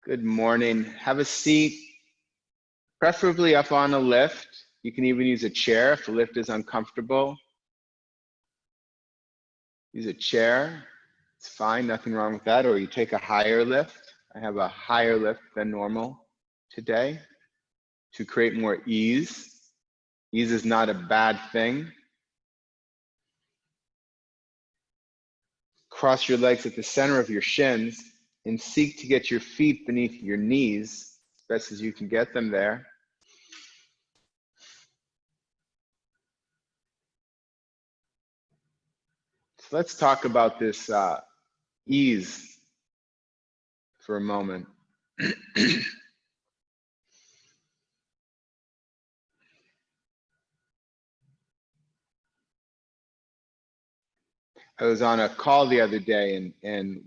Good morning. Have a seat, preferably up on a lift. You can even use a chair if the lift is uncomfortable. Use a chair. It's fine, nothing wrong with that. Or you take a higher lift. I have a higher lift than normal today to create more ease. Ease is not a bad thing. Cross your legs at the center of your shins and seek to get your feet beneath your knees as best as you can get them there. So let's talk about this ease for a moment. I was on a call the other day, and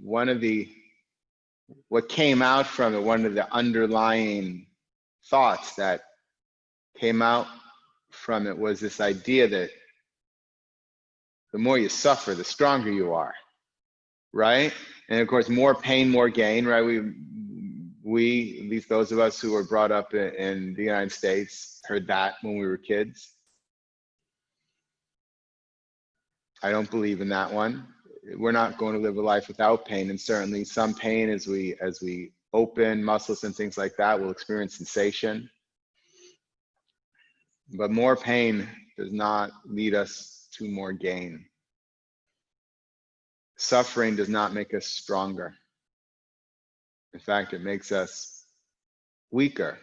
what came out from it, one of the underlying thoughts that came out from it was this idea that the more you suffer, the stronger you are, right? And of course, more pain, more gain, right? We, at least those of us who were brought up in the United States, heard that when we were kids. I don't believe in that one. We're not going to live a life without pain, and certainly some pain as we open muscles and things like that, we'll experience sensation. But more pain does not lead us to more gain. Suffering does not make us stronger. In fact, it makes us weaker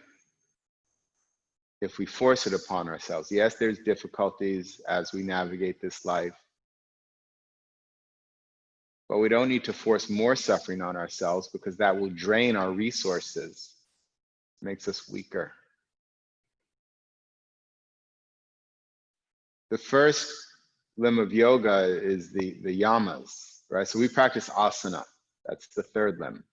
if we force it upon ourselves. Yes, there's difficulties as we navigate this life, but we don't need to force more suffering on ourselves because that will drain our resources, makes us weaker. The first limb of yoga is the yamas, right? So we practice asana. That's the third limb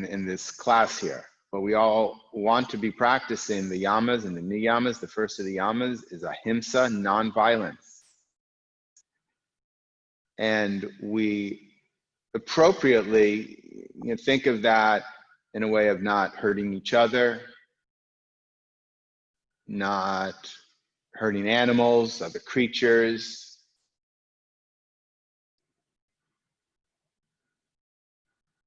in this class here. But we all want to be practicing the yamas and the niyamas. The first of the yamas is ahimsa, nonviolence. And we appropriately think of that in a way of not hurting each other, not hurting animals, other creatures.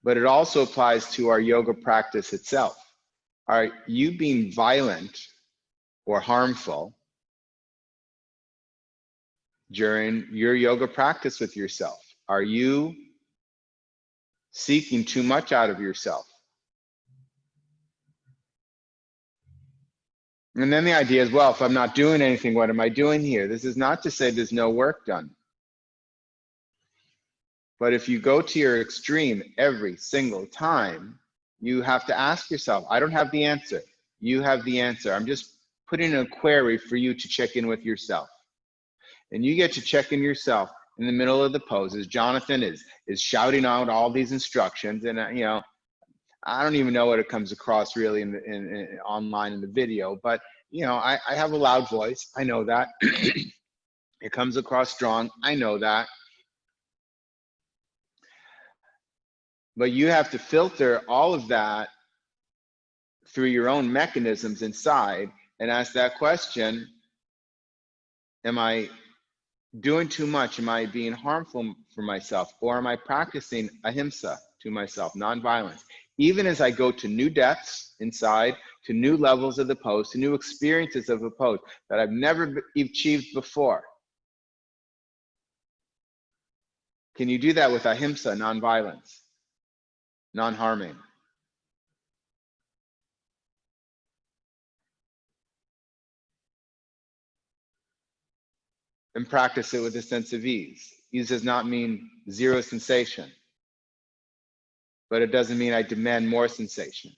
But it also applies to our yoga practice itself. Are you being violent or harmful during your yoga practice with yourself? Are you seeking too much out of yourself? And then the idea is, well, if I'm not doing anything, what am I doing here? This is not to say there's no work done. But if you go to your extreme every single time, you have to ask yourself, I don't have the answer. You have the answer. I'm just putting a query for you to check in with yourself. And you get to check in yourself in the middle of the pose as Jonathan is shouting out all these instructions. And, I don't even know what it comes across really in online in the video, but, I have a loud voice. I know that. It comes across strong. I know that. But you have to filter all of that through your own mechanisms inside and ask that question, am I doing too much? Am I being harmful for myself? Or am I practicing ahimsa to myself, nonviolence? Even as I go to new depths inside, to new levels of the pose, to new experiences of a pose that I've never achieved before. Can you do that with ahimsa, nonviolence, non-harming? And practice it with a sense of ease. Ease does not mean zero sensation, but it doesn't mean I demand more sensation.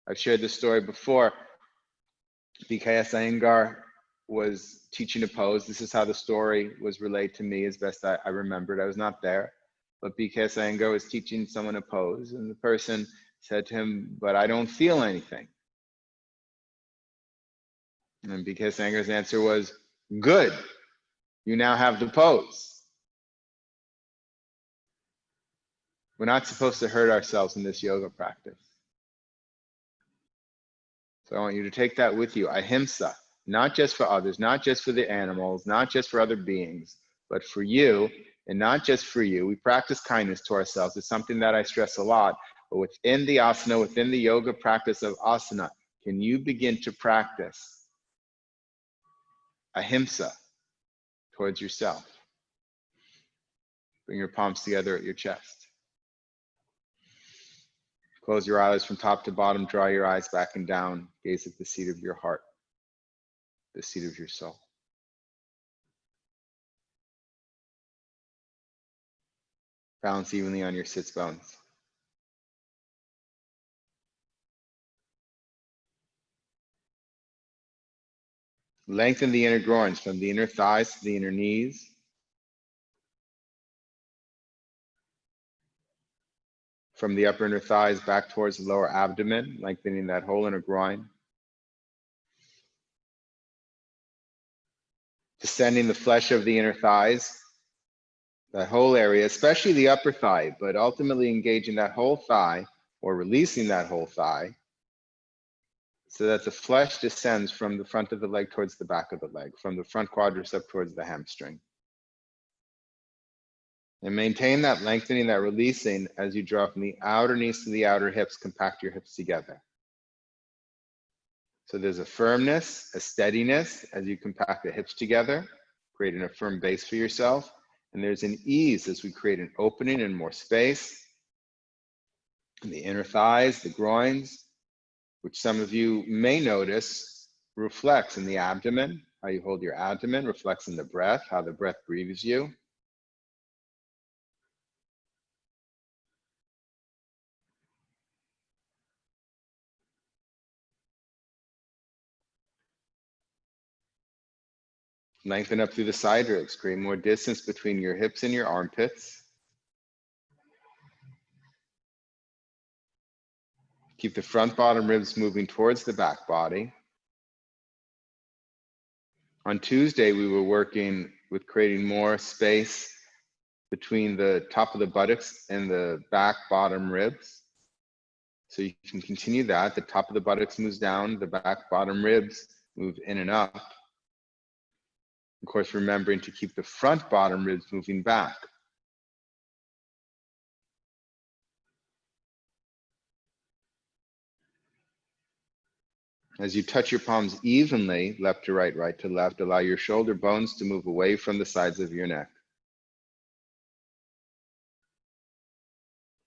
I've shared this story before. BKS Iyengar was teaching a pose. This is how the story was relayed to me as best I remembered. I was not there, but BKS Iyengar was teaching someone a pose, and the person said to him, but I don't feel anything. And BKS Iyengar's answer was, good, you now have the pose. We're not supposed to hurt ourselves in this yoga practice. So I want you to take that with you. Ahimsa, not just for others, not just for the animals, not just for other beings, but for you, and not just for you. We practice kindness to ourselves. It's something that I stress a lot. But within the asana, within the yoga practice of asana, can you begin to practice ahimsa towards yourself? Bring your palms together at your chest. Close your eyes from top to bottom. Draw your eyes back and down. Gaze at the seat of your heart, the seat of your soul. Balance evenly on your sits bones. Lengthen the inner groins from the inner thighs to the inner knees. From the upper inner thighs back towards the lower abdomen, lengthening that whole inner groin. Descending the flesh of the inner thighs, that whole area, especially the upper thigh, but ultimately engaging that whole thigh or releasing that whole thigh so that the flesh descends from the front of the leg towards the back of the leg, from the front quadricep towards the hamstring. And maintain that lengthening, that releasing as you draw from the outer knees to the outer hips, compact your hips together. So there's a firmness, a steadiness as you compact the hips together, creating a firm base for yourself. And there's an ease as we create an opening and more space in the inner thighs, the groins, which some of you may notice reflects in the abdomen. How you hold your abdomen reflects in the breath, how the breath breathes you. Lengthen up through the side ribs, create more distance between your hips and your armpits. Keep the front bottom ribs moving towards the back body. On Tuesday, we were working with creating more space between the top of the buttocks and the back bottom ribs. So you can continue that. The top of the buttocks moves down, the back bottom ribs move in and up. Of course, remembering to keep the front bottom ribs moving back. As you touch your palms evenly, left to right, right to left, allow your shoulder bones to move away from the sides of your neck.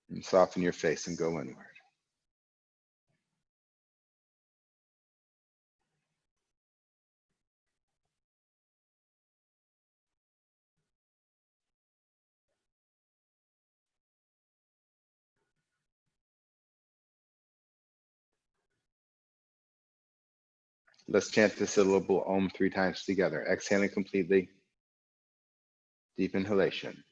And soften your face and go inward. Let's chant the syllable Om 3 times together. Exhaling completely. Deep inhalation.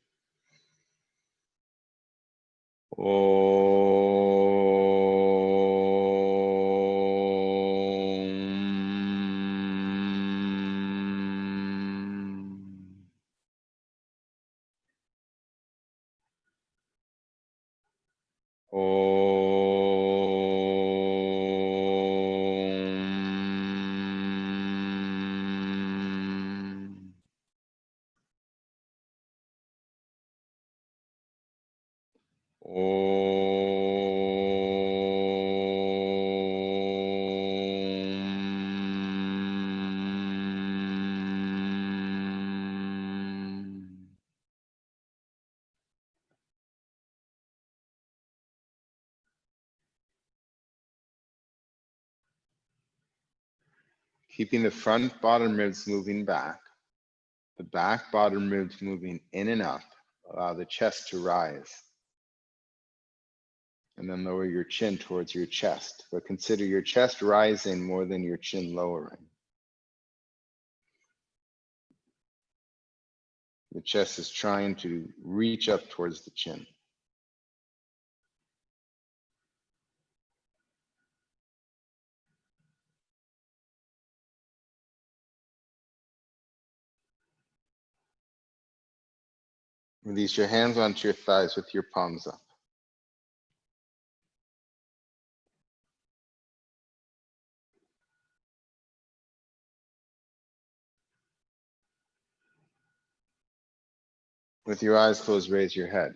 Keeping the front bottom ribs moving back, the back bottom ribs moving in and up. Allow the chest to rise. And then lower your chin towards your chest. But consider your chest rising more than your chin lowering. The chest is trying to reach up towards the chin. Release your hands onto your thighs with your palms up. With your eyes closed, raise your head.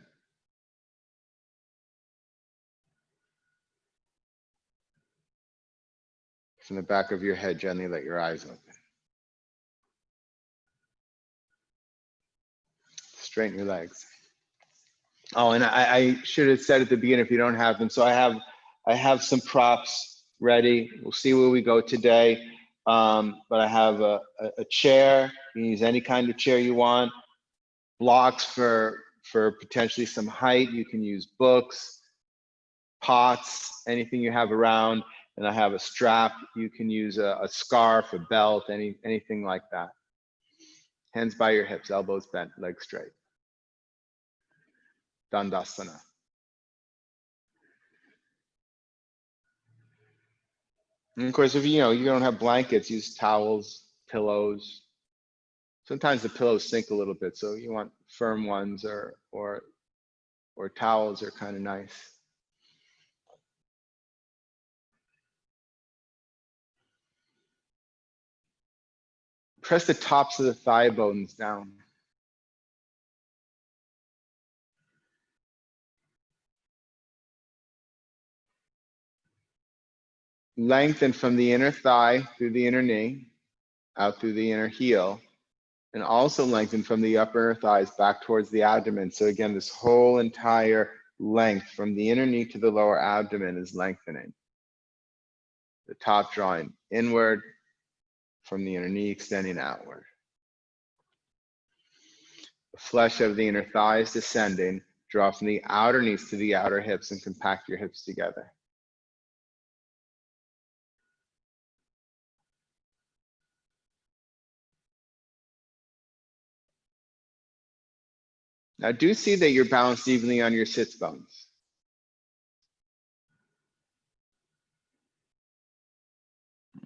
From the back of your head, gently let your eyes open. Straighten your legs. Oh, and I should have said at the beginning if you don't have them. So I have some props ready. We'll see where we go today. But I have a chair. You can use any kind of chair you want. Blocks for potentially some height. You can use books, pots, anything you have around. And I have a strap. You can use a scarf, a belt, anything like that. Hands by your hips, elbows bent, legs straight. Dandasana. And of course, if you don't have blankets, use towels, pillows. Sometimes the pillows sink a little bit, so you want firm ones or towels are kind of nice. Press the tops of the thigh bones down. Lengthen from the inner thigh through the inner knee, out through the inner heel, and also lengthen from the upper thighs back towards the abdomen. So again, this whole entire length from the inner knee to the lower abdomen is lengthening. The top drawing inward, from the inner knee extending outward. The flesh of the inner thigh is descending. Draw from the outer knees to the outer hips and compact your hips together. Now do see that you're balanced evenly on your sits bones.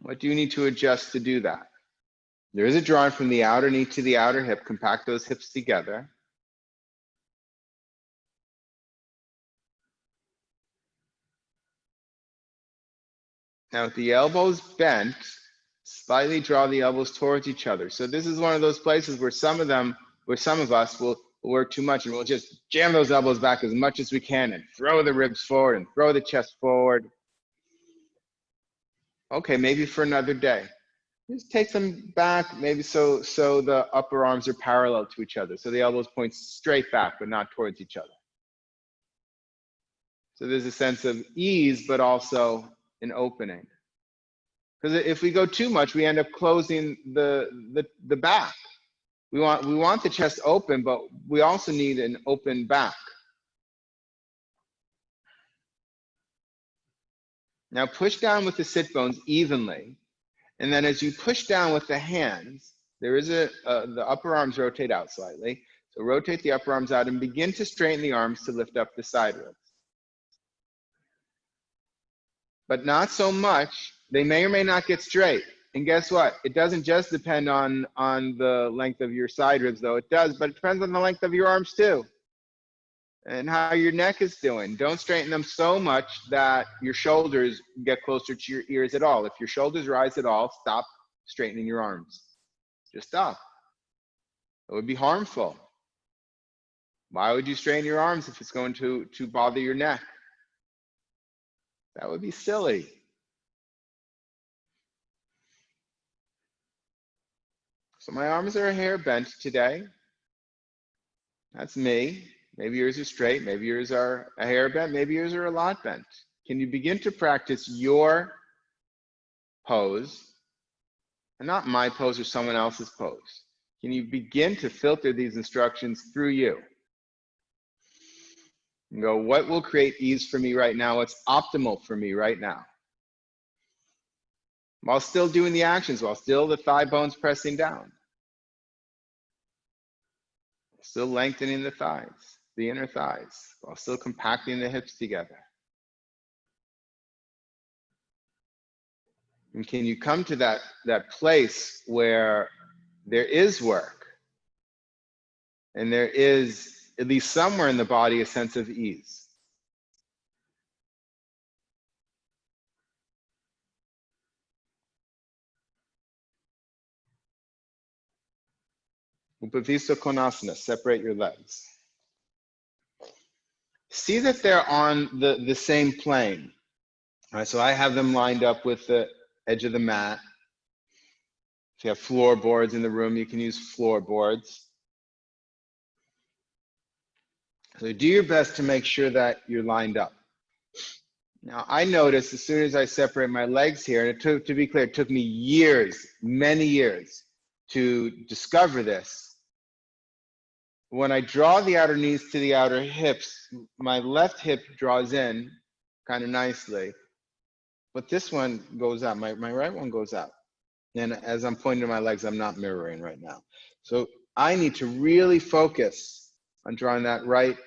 What do you need to adjust to do that? There is a drawing from the outer knee to the outer hip. Compact those hips together. Now with the elbows bent, slightly draw the elbows towards each other. So this is one of those places where some of us will work too much and we'll just jam those elbows back as much as we can and throw the ribs forward and throw the chest forward. Okay, maybe for another day. Just take them back, maybe so the upper arms are parallel to each other. So the elbows point straight back, but not towards each other. So there's a sense of ease, but also an opening. Because if we go too much, we end up closing the back. We want the chest open, but we also need an open back. Now push down with the sit bones evenly. And then as you push down with the hands, there is the upper arms rotate out slightly. So rotate the upper arms out and begin to straighten the arms to lift up the side ribs. But not so much. They may or may not get straight. And guess what? It doesn't just depend on the length of your side ribs, though it does, but it depends on the length of your arms too. And how your neck is doing. Don't straighten them so much that your shoulders get closer to your ears at all. If your shoulders rise at all, stop straightening your arms. Just stop. It would be harmful. Why would you strain your arms if it's going to bother your neck? That would be silly. So my arms are a hair bent today. That's me. Maybe yours are straight, maybe yours are a hair bent, maybe yours are a lot bent. Can you begin to practice your pose and not my pose or someone else's pose? Can you begin to filter these instructions through you? And go, what will create ease for me right now? What's optimal for me right now? While still doing the actions, while still the thigh bones pressing down. Still lengthening the thighs, the inner thighs, while still compacting the hips together. And can you come to that place where there is work and there is, at least somewhere in the body, a sense of ease? Upavista Konasana, separate your legs. See that they're on the same plane. All right, so I have them lined up with the edge of the mat. If you have floorboards in the room, you can use floorboards. So do your best to make sure that you're lined up. Now, I noticed as soon as I separate my legs here, and it took, to be clear, it took me years, many years to discover this. When I draw the outer knees to the outer hips, my left hip draws in kind of nicely, but this one goes out, my right one goes out. And as I'm pointing to my legs, I'm not mirroring right now. So I need to really focus on drawing that right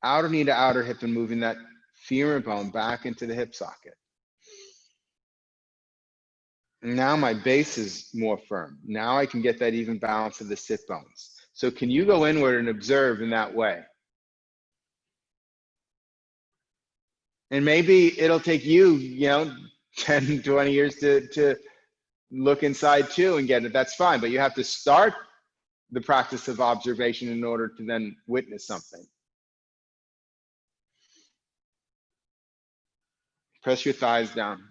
outer knee to outer hip and moving that femur bone back into the hip socket. Now my base is more firm. Now I can get that even balance of the sit bones. So can you go inward and observe in that way? And maybe it'll take you, 10, 20 years to look inside too and get it. That's fine, but you have to start the practice of observation in order to then witness something. Press your thighs down.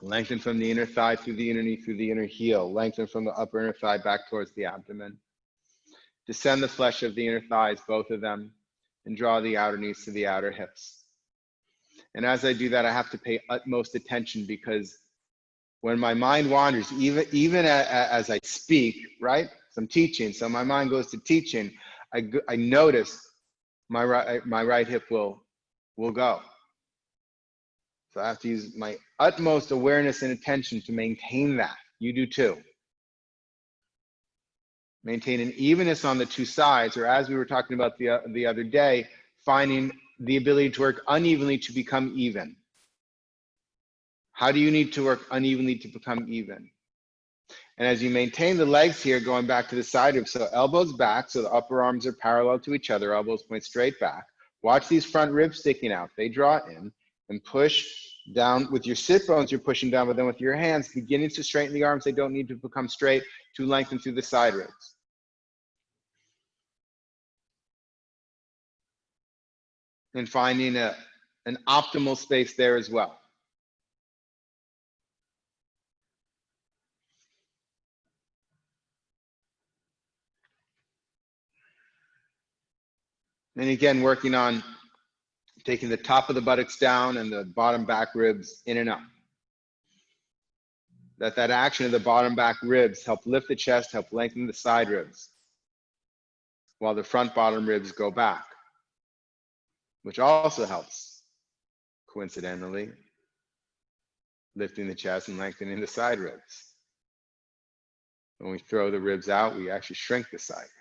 Lengthen from the inner thigh through the inner knee, through the inner heel. Lengthen from the upper inner thigh back towards the abdomen. Descend the flesh of the inner thighs, both of them, and draw the outer knees to the outer hips. And as I do that, I have to pay utmost attention, because when my mind wanders, even as I speak, right? So I'm teaching, so my mind goes to teaching. I notice my right hip will go. So I have to use my utmost awareness and attention to maintain that. You do too. Maintain an evenness on the two sides, or as we were talking about the other day, finding the ability to work unevenly to become even. How do you need to work unevenly to become even? And as you maintain the legs here, going back to the side ribs, so elbows back, so the upper arms are parallel to each other, elbows point straight back. Watch these front ribs sticking out. They draw in and push down. With your sit bones, you're pushing down, but then with your hands, beginning to straighten the arms, they don't need to become straight, to lengthen through the side ribs. And finding an optimal space there as well. And again, working on taking the top of the buttocks down and the bottom back ribs in and up. That action of the bottom back ribs help lift the chest, help lengthen the side ribs, while the front bottom ribs go back, which also helps, coincidentally, lifting the chest and lengthening the side ribs. When we throw the ribs out, we actually shrink the side ribs.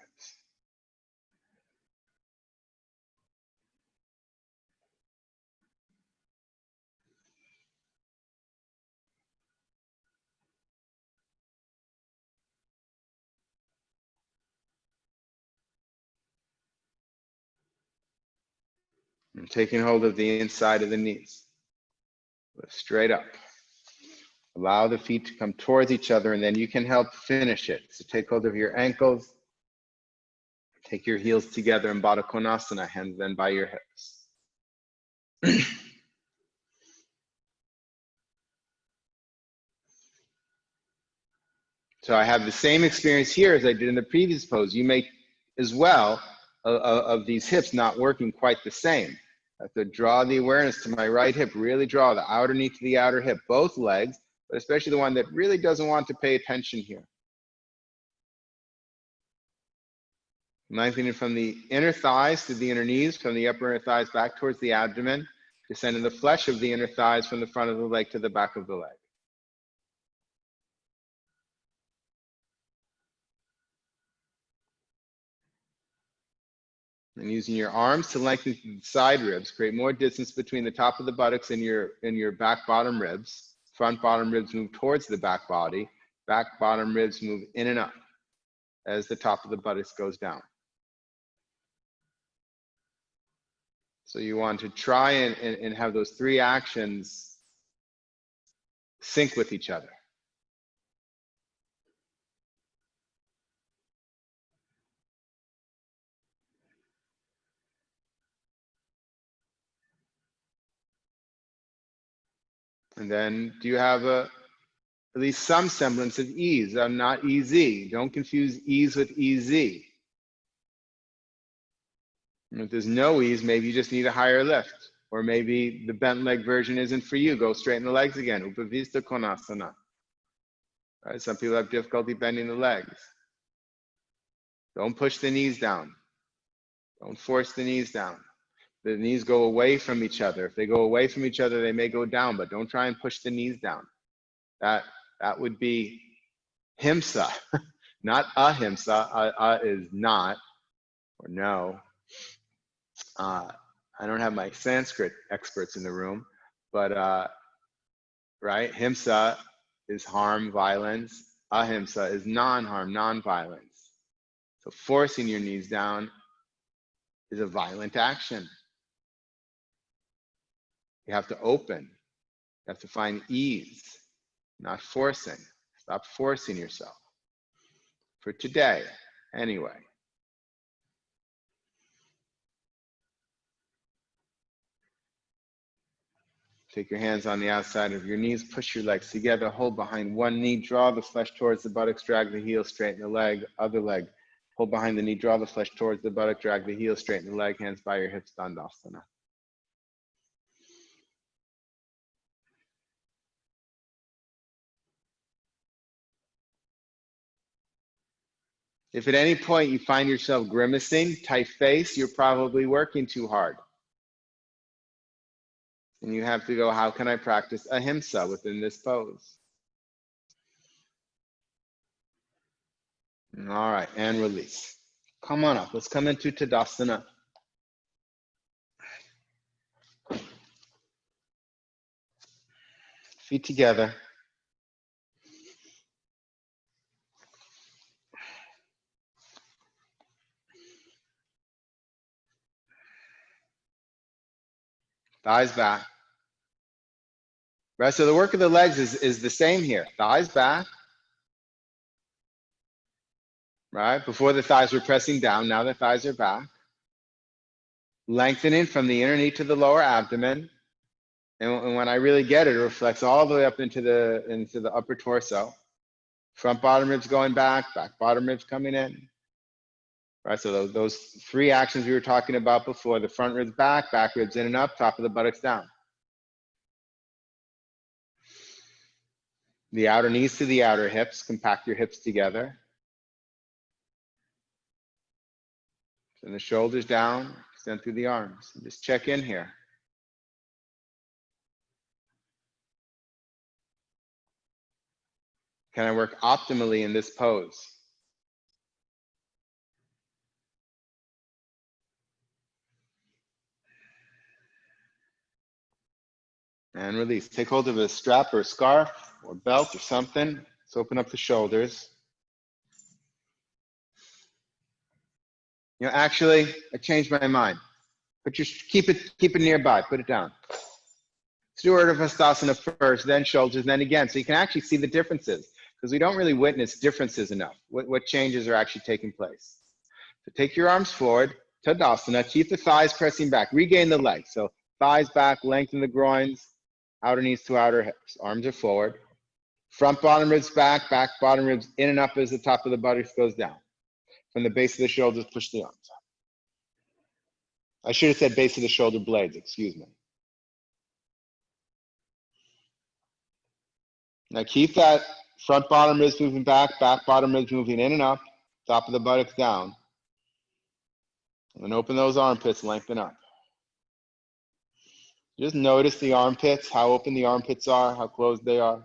And taking hold of the inside of the knees. Lift straight up. Allow the feet to come towards each other, and then you can help finish it. So take hold of your ankles. Take your heels together in Baddha Konasana, hands then by your hips. So I have the same experience here as I did in the previous pose. You may as well of these hips not working quite the same. I have to draw the awareness to my right hip, really draw the outer knee to the outer hip, both legs, but especially the one that really doesn't want to pay attention here. Lengthening from the inner thighs to the inner knees, from the upper inner thighs back towards the abdomen, descending the flesh of the inner thighs from the front of the leg to the back of the leg. And using your arms to lengthen the side ribs, create more distance between the top of the buttocks and your back bottom ribs. Front bottom ribs move towards the back body. Back bottom ribs move in and up as the top of the buttocks goes down. So you want to try and have those three actions sync with each other. And then do you have at least some semblance of ease? Not easy. Don't confuse ease with easy. And if there's no ease, maybe you just need a higher lift. Or maybe the bent leg version isn't for you. Go straighten the legs again. Upavista Konasana. Right? Some people have difficulty bending the legs. Don't push the knees down. Don't force the knees down. The knees go away from each other. If they go away from each other, they may go down, but don't try and push the knees down. That would be himsa, not ahimsa. Is not, or no. I don't have my Sanskrit experts in the room, but right, himsa is harm, violence. Ahimsa is non-harm, non-violence. So forcing your knees down is a violent action. You have to open. You have to find ease, not forcing. Stop forcing yourself. For today, anyway. Take your hands on the outside of your knees, push your legs together, hold behind one knee, draw the flesh towards the buttocks, drag the heel, straighten the leg, other leg. Hold behind the knee, draw the flesh towards the buttock, drag the heel, straighten the leg, hands by your hips, Dandasana. If at any point you find yourself grimacing, tight face, you're probably working too hard. And you have to go, how can I practice ahimsa within this pose? All right, and release. Come on up, let's come into Tadasana. Feet together. Thighs back. Right, so the work of the legs is the same here. Thighs back. Right, before the thighs were pressing down, now the thighs are back. Lengthening from the inner knee to the lower abdomen. And when I really get it, it reflects all the way up into the upper torso. Front bottom ribs going back bottom ribs coming in. Right, so those three actions we were talking about before, the front ribs back ribs in and up, top of the buttocks down. The outer knees to the outer hips, compact your hips together. Send the shoulders down, extend through the arms. Just check in here. Can I work optimally in this pose? And release. Take hold of a strap or a scarf or belt or something. Let's open up the shoulders. You know, actually, I changed my mind. But just keep it nearby. Put it down. Let's do Urdhva Hastasana first, then shoulders, then again. So you can actually see the differences because we don't really witness differences enough. What changes are actually taking place. So take your arms forward, Tadasana. Keep the thighs pressing back. Regain the legs. So thighs back, lengthen the groins, outer knees to outer hips. Arms are forward. Front bottom ribs back bottom ribs in and up as the top of the buttocks goes down. From the base of the shoulders, push the arms up. I should have said base of the shoulder blades, excuse me. Now keep that front bottom ribs moving back bottom ribs moving in and up, top of the buttocks down. And open those armpits, lengthen up. Just notice the armpits, how open the armpits are, how closed they are.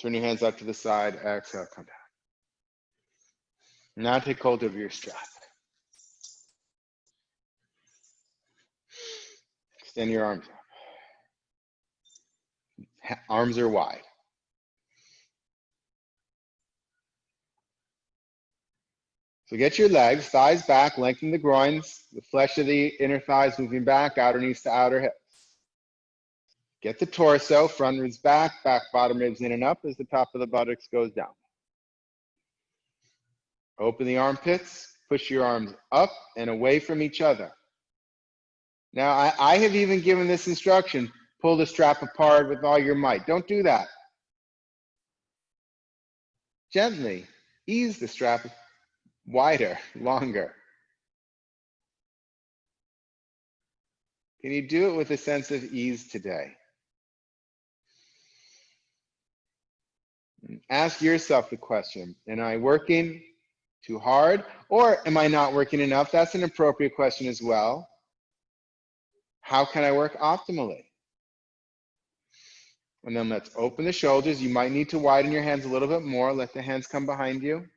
Turn your hands up to the side, exhale, come down. Now take hold of your strap. Extend your arms up. Arms are wide. So get your legs, thighs back, lengthen the groins, the flesh of the inner thighs moving back, outer knees to outer hips. Get the torso, front ribs back bottom ribs in and up as the top of the buttocks goes down. Open the armpits, push your arms up and away from each other. Now, I have even given this instruction, pull the strap apart with all your might. Don't do that. Gently ease the strap wider, longer. Can you do it with a sense of ease today? Ask yourself the question, am I working too hard or am I not working enough? That's an appropriate question as well. How can I work optimally? And then let's open the shoulders. You might need to widen your hands a little bit more. Let the hands come behind you.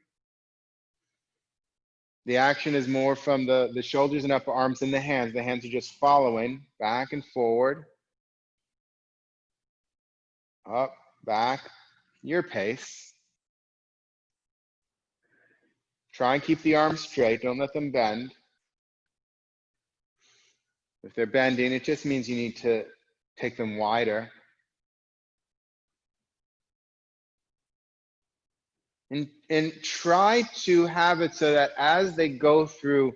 The action is more from the shoulders and upper arms than the hands. The hands are just following back and forward. Up, back, your pace. Try and keep the arms straight. Don't let them bend. If they're bending, it just means you need to take them wider. And try to have it so that as they go through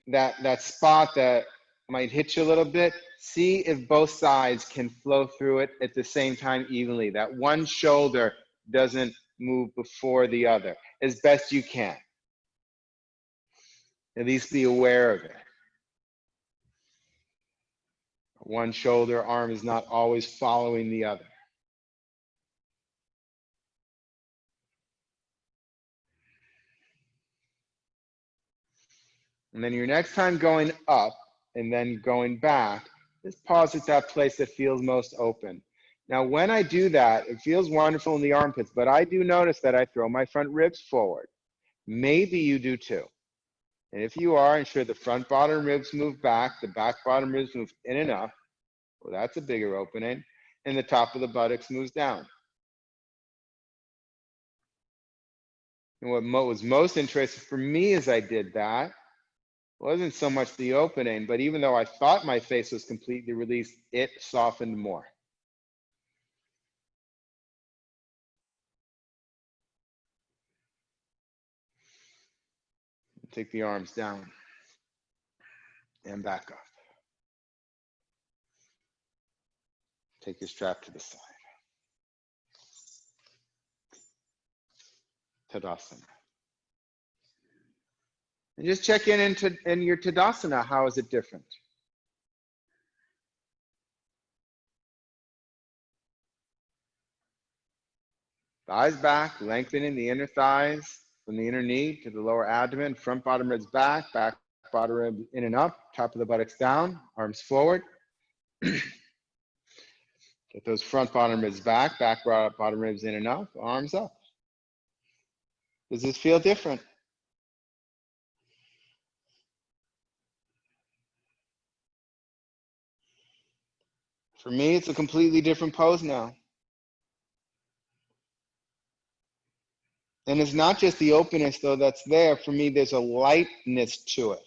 that spot that might hit you a little bit, see if both sides can flow through it at the same time evenly. That one shoulder doesn't move before the other as best you can. At least be aware of it. One shoulder arm is not always following the other. And then your next time going up and then going back, just pause at that place that feels most open. Now, when I do that, it feels wonderful in the armpits, but I do notice that I throw my front ribs forward. Maybe you do too. And if you are, ensure the front bottom ribs move back, the back bottom ribs move in and up. Well, that's a bigger opening. And the top of the buttocks moves down. And what was most interesting for me as I did that wasn't so much the opening, but even though I thought my face was completely released, it softened more. Take the arms down and back up. Take your strap to the side. Tadasana. And just check in your Tadasana. How is it different? Thighs back, lengthening the inner thighs from the inner knee to the lower abdomen. Front bottom ribs back, back bottom ribs in and up. Top of the buttocks down, arms forward. Get those front bottom ribs back, back bottom ribs in and up, arms up. Does this feel different? For me, it's a completely different pose now. And it's not just the openness, though, that's there. For me, there's a lightness to it.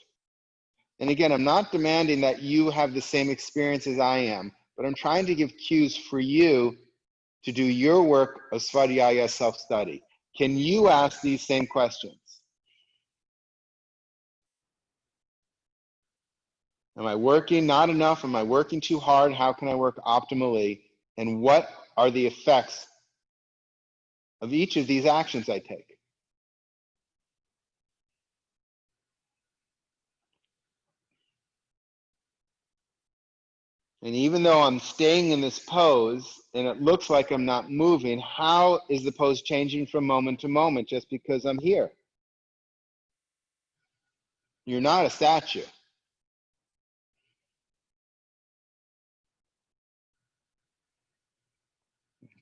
And again, I'm not demanding that you have the same experience as I am, but I'm trying to give cues for you to do your work of Svadhyaya self-study. Can you ask these same questions? Am I working not enough? Am I working too hard? How can I work optimally? And what are the effects of each of these actions I take? And even though I'm staying in this pose and it looks like I'm not moving, how is the pose changing from moment to moment just because I'm here? You're not a statue.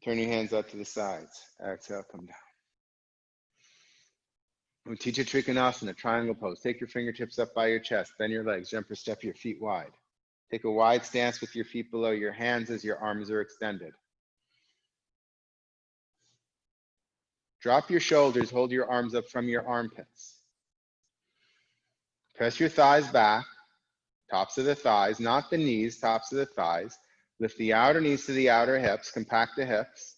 Turn your hands up to the sides. Exhale, come down. Utthita Trikonasana, triangle pose. Take your fingertips up by your chest. Bend your legs. Jump or step your feet wide. Take a wide stance with your feet below your hands as your arms are extended. Drop your shoulders. Hold your arms up from your armpits. Press your thighs back. Tops of the thighs, not the knees, tops of the thighs. Lift the outer knees to the outer hips. Compact the hips.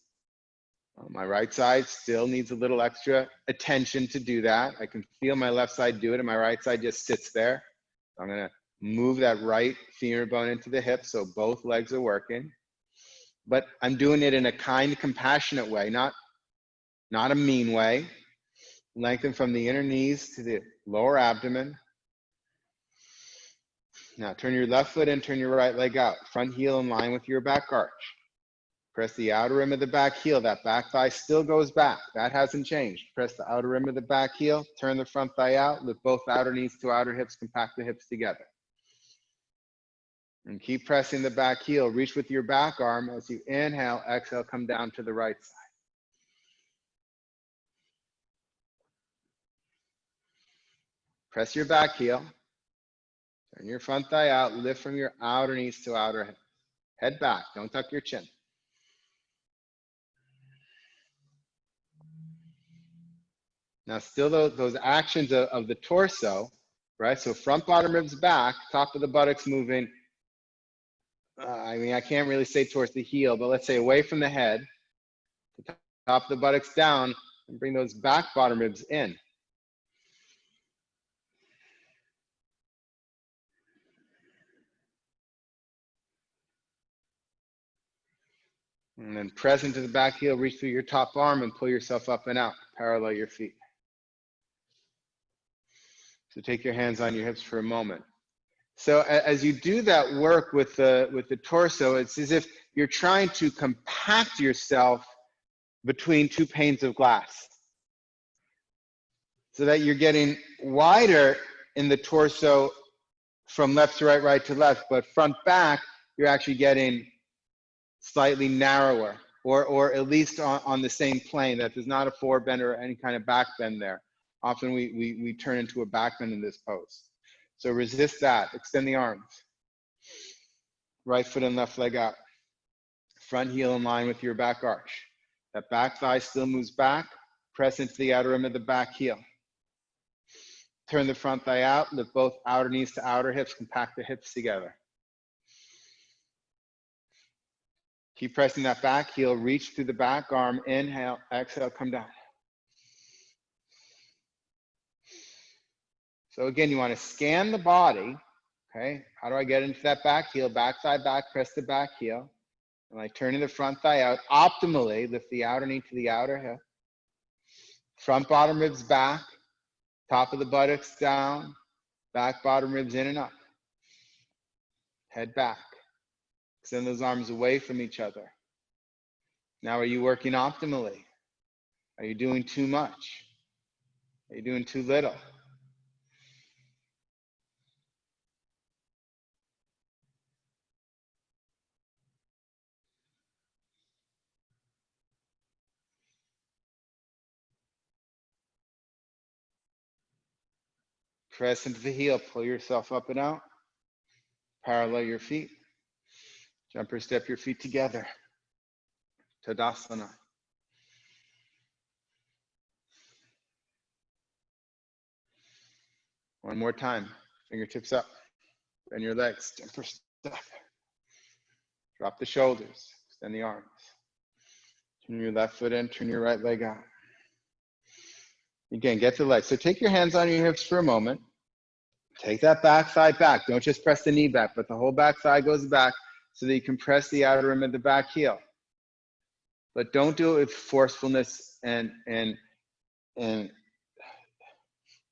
My right side still needs a little extra attention to do that. I can feel my left side do it, and my right side just sits there. I'm going to Move that right femur bone into the hip so both legs are working. But I'm doing it in a kind, compassionate way, not a mean way. Lengthen from the inner knees to the lower abdomen. Now turn your left foot in, turn your right leg out. Front heel in line with your back arch. Press the outer rim of the back heel. That back thigh still goes back. That hasn't changed. Press the outer rim of the back heel. Turn the front thigh out. Lift both outer knees to outer hips. Compact the hips together. And keep pressing the back heel. Reach with your back arm as you inhale, exhale, come down to the right side. Press your back heel. Turn your front thigh out. Lift from your outer knees to outer hips. Head back. Don't tuck your chin. Now, still those actions of the torso, right? So front bottom ribs back, top of the buttocks moving. I mean, I can't really say towards the heel, but let's say away from the head, top of the buttocks down, and bring those back bottom ribs in. And then press into the back heel, reach through your top arm and pull yourself up and out, parallel your feet. So take your hands on your hips for a moment. So as you do that work with the torso, it's as if you're trying to compact yourself between two panes of glass so that you're getting wider in the torso from left to right, right to left, but front back, you're actually getting slightly narrower or at least on the same plane, that there's not a forward bend or any kind of back bend there. Often we turn into a back bend in this pose. So resist that, extend the arms. Right foot and left leg out. Front heel in line with your back arch. That back thigh still moves back, press into the outer rim of the back heel. Turn the front thigh out, lift both outer knees to outer hips, compact the hips together. Keep pressing that back heel, reach through the back arm, inhale, exhale, come down. So again, you want to scan the body, okay? How do I get into that back heel? Back thigh back, press the back heel. And I turn the front thigh out, optimally lift the outer knee to the outer hip. Front bottom ribs back, top of the buttocks down, back bottom ribs in and up. Head back. Extend those arms away from each other. Now, are you working optimally? Are you doing too much? Are you doing too little? Press into the heel, pull yourself up and out. Parallel your feet. Jump or step your feet together. Tadasana. One more time. Fingertips up. Bend your legs. Jump or step. Drop the shoulders. Extend the arms. Turn your left foot in. Turn your right leg out. Again, get the legs. So take your hands on your hips for a moment. Take that back thigh back. Don't just press the knee back, but the whole back thigh goes back so that you can press the outer rim of the back heel. But don't do it with forcefulness and you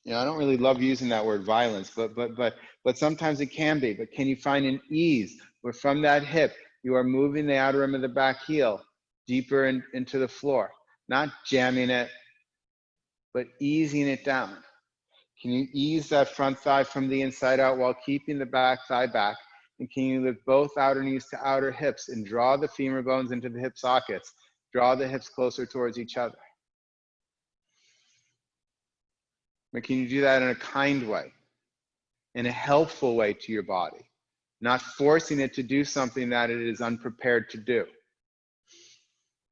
know, I don't really love using that word violence, but sometimes it can be. But can you find an ease where from that hip you are moving the outer rim of the back heel deeper into the floor, not jamming it, but easing it down? Can you ease that front thigh from the inside out while keeping the back thigh back? And can you lift both outer knees to outer hips and draw the femur bones into the hip sockets? Draw the hips closer towards each other. But can you do that in a kind way, in a helpful way to your body, not forcing it to do something that it is unprepared to do?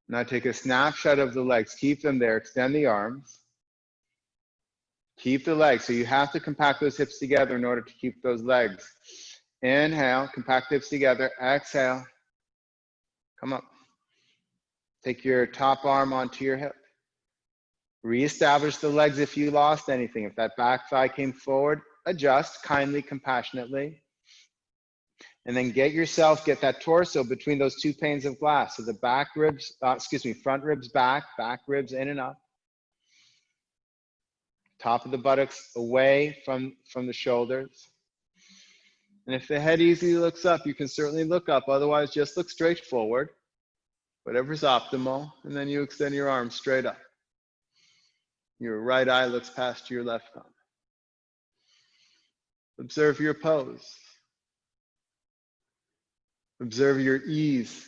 Now take a snapshot of the legs. Keep them there. Extend the arms. Keep the legs. So you have to compact those hips together in order to keep those legs. Inhale, compact hips together. Exhale. Come up. Take your top arm onto your hip. Reestablish the legs if you lost anything. If that back thigh came forward, adjust kindly, compassionately. And then get that torso between those two panes of glass. So the back ribs, front ribs back, back ribs in and up. Top of the buttocks away from the shoulders. And if the head easily looks up, you can certainly look up. Otherwise, just look straight forward, whatever's optimal. And then you extend your arms straight up. Your right eye looks past your left thumb. Observe your pose. Observe your ease.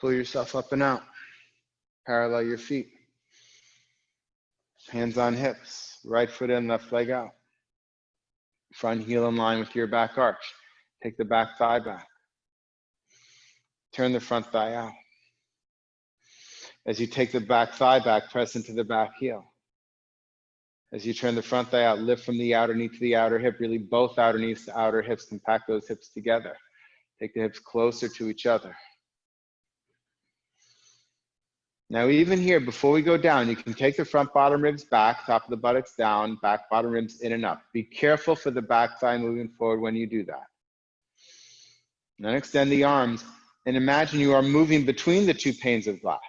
Pull yourself up and out. Parallel your feet. Hands on hips. Right foot in, left leg out. Front heel in line with your back arch. Take the back thigh back. Turn the front thigh out. As you take the back thigh back, press into the back heel. As you turn the front thigh out, lift from the outer knee to the outer hip. Really both outer knees to outer hips. Compact those hips together. Take the hips closer to each other. Now, even here, before we go down, you can take the front bottom ribs back, top of the buttocks down, back bottom ribs in and up. Be careful for the back thigh moving forward when you do that. And then extend the arms and imagine you are moving between the two panes of glass.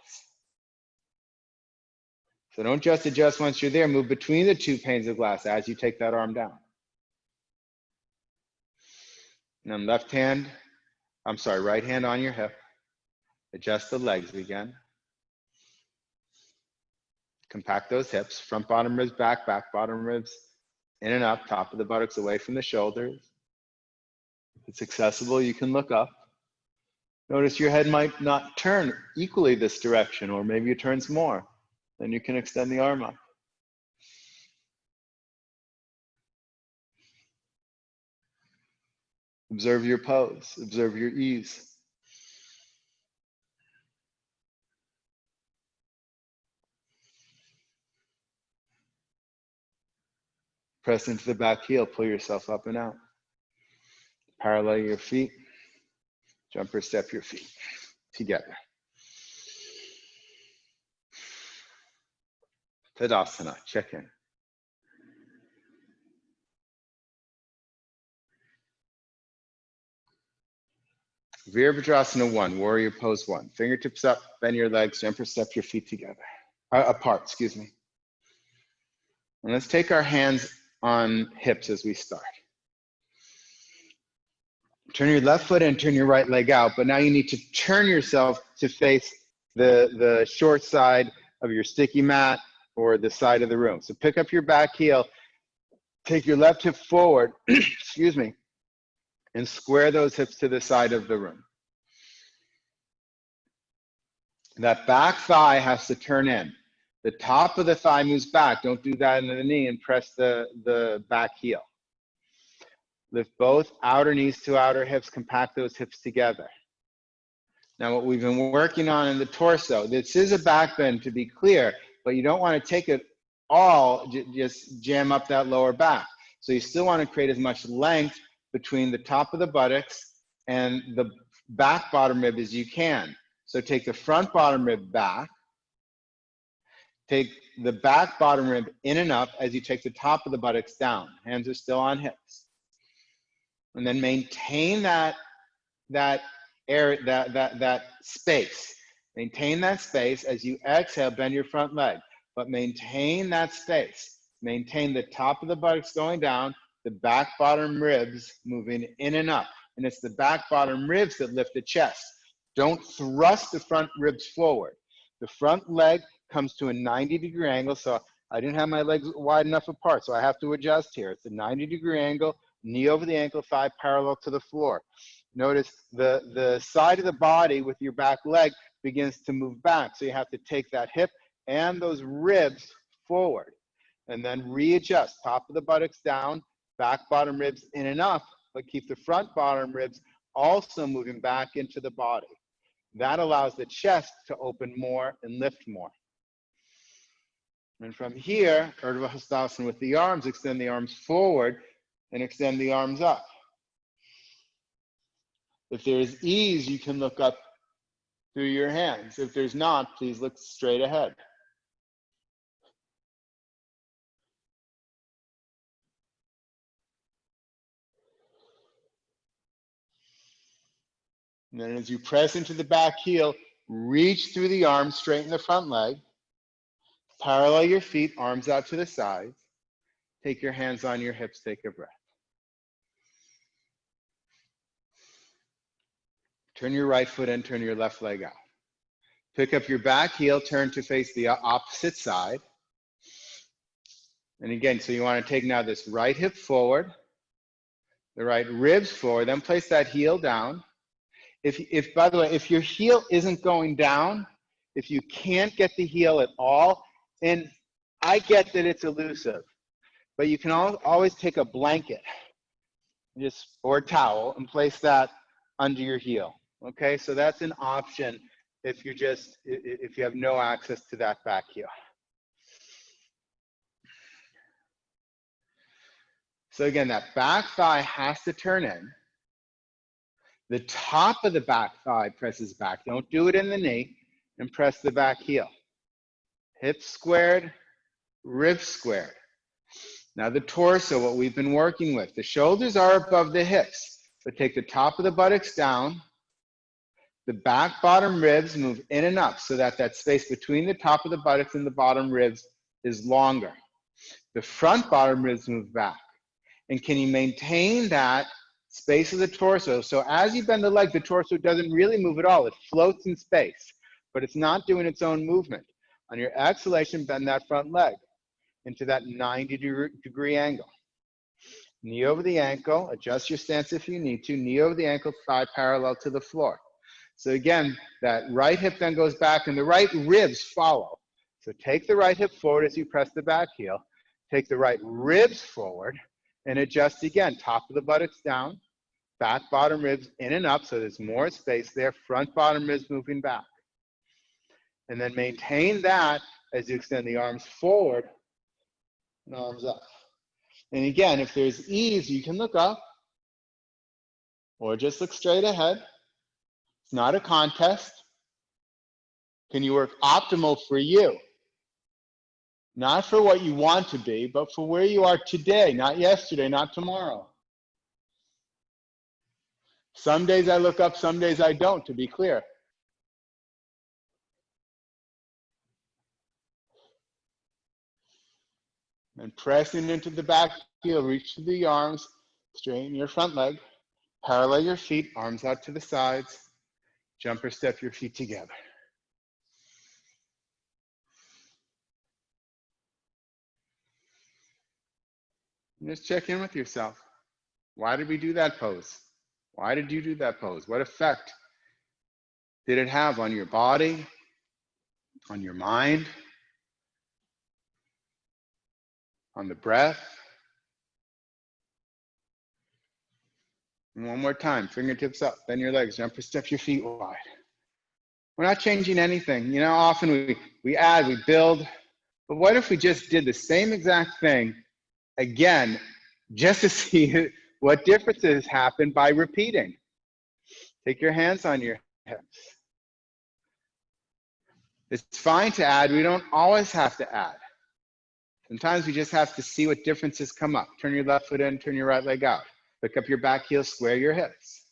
So don't just adjust once you're there, move between the two panes of glass as you take that arm down. And then right hand on your hip. Adjust the legs again. Compact those hips, front bottom ribs back, back bottom ribs in and up, top of the buttocks away from the shoulders. If it's accessible, you can look up. Notice your head might not turn equally this direction, or maybe it turns more. Then you can extend the arm up. Observe your pose, observe your ease. Press into the back heel, pull yourself up and out. Parallel your feet, jump or step your feet together. Tadasana, check in. Virabhadrasana 1, warrior pose 1. Fingertips up, bend your legs, jump or step your feet together. Apart, excuse me. And let's take our hands on hips as we start. Turn your left foot in, turn your right leg out, but now you need to turn yourself to face the short side of your sticky mat or the side of the room. So pick up your back heel, take your left hip forward, excuse me, and square those hips to the side of the room. That back thigh has to turn in. The top of the thigh moves back. Don't do that into the knee and press the back heel. Lift both outer knees to outer hips, compact those hips together. Now what we've been working on in the torso, this is a back bend to be clear, but you don't want to take it all, just jam up that lower back. So you still want to create as much length between the top of the buttocks and the back bottom rib as you can. So take the front bottom rib back, take the back bottom rib in and up as you take the top of the buttocks down. Hands are still on hips. And then maintain that area, that space. Maintain that space as you exhale, bend your front leg, but maintain that space. Maintain the top of the buttocks going down, the back bottom ribs moving in and up. And it's the back bottom ribs that lift the chest. Don't thrust the front ribs forward. The front leg comes to a 90-degree angle. So I didn't have my legs wide enough apart, so I have to adjust here. It's a 90-degree angle, knee over the ankle, thigh parallel to the floor. Notice the side of the body with your back leg begins to move back. So you have to take that hip and those ribs forward and then readjust. Top of the buttocks down, back bottom ribs in and up, but keep the front bottom ribs also moving back into the body. That allows the chest to open more and lift more. And from here, Urdhva Hastasana with the arms, extend the arms forward and extend the arms up. If there is ease, you can look up through your hands. If there's not, please look straight ahead. And then as you press into the back heel, reach through the arms, straighten the front leg. Parallel your feet, arms out to the sides. Take your hands on your hips, take a breath. Turn your right foot in, turn your left leg out. Pick up your back heel, turn to face the opposite side. And again, so you want to take now this right hip forward, the right ribs forward, then place that heel down. If by the way, if your heel isn't going down, if you can't get the heel at all, and I get that it's elusive, but you can always take a blanket or a towel and place that under your heel. Okay, so that's an option if you have no access to that back heel. So again, that back thigh has to turn in. The top of the back thigh presses back. Don't do it in the knee, and press the back heel. Hips squared, ribs squared. Now the torso, what we've been working with. The shoulders are above the hips, but take the top of the buttocks down. The back bottom ribs move in and up so that that space between the top of the buttocks and the bottom ribs is longer. The front bottom ribs move back. And can you maintain that space of the torso? So as you bend the leg, the torso doesn't really move at all. It floats in space, but it's not doing its own movement. On your exhalation, bend that front leg into that 90-degree angle. Knee over the ankle, adjust your stance if you need to. Knee over the ankle, thigh parallel to the floor. So again, that right hip then goes back and the right ribs follow. So take the right hip forward as you press the back heel. Take the right ribs forward and adjust again. Top of the buttocks down, back bottom ribs in and up so there's more space there. Front bottom ribs moving back. And then maintain that as you extend the arms forward and arms up. And again, if there's ease, you can look up or just look straight ahead. It's not a contest. Can you work optimal for you? Not for what you want to be, but for where you are today, not yesterday, not tomorrow. Some days I look up, some days I don't, to be clear. And pressing into the back heel, reach to the arms, straighten your front leg, parallel your feet, arms out to the sides, jump or step your feet together. And just check in with yourself. Why did we do that pose? Why did you do that pose? What effect did it have on your body, on your mind, on the breath? And one more time, fingertips up, bend your legs, jump or step your feet wide. We're not changing anything. You know, often we add, we build, but what if we just did the same exact thing again, just to see what differences happen by repeating? Take your hands on your hips. It's fine to add. We don't always have to add. Sometimes we just have to see what differences come up. Turn your left foot in, turn your right leg out. Pick up your back heel, square your hips.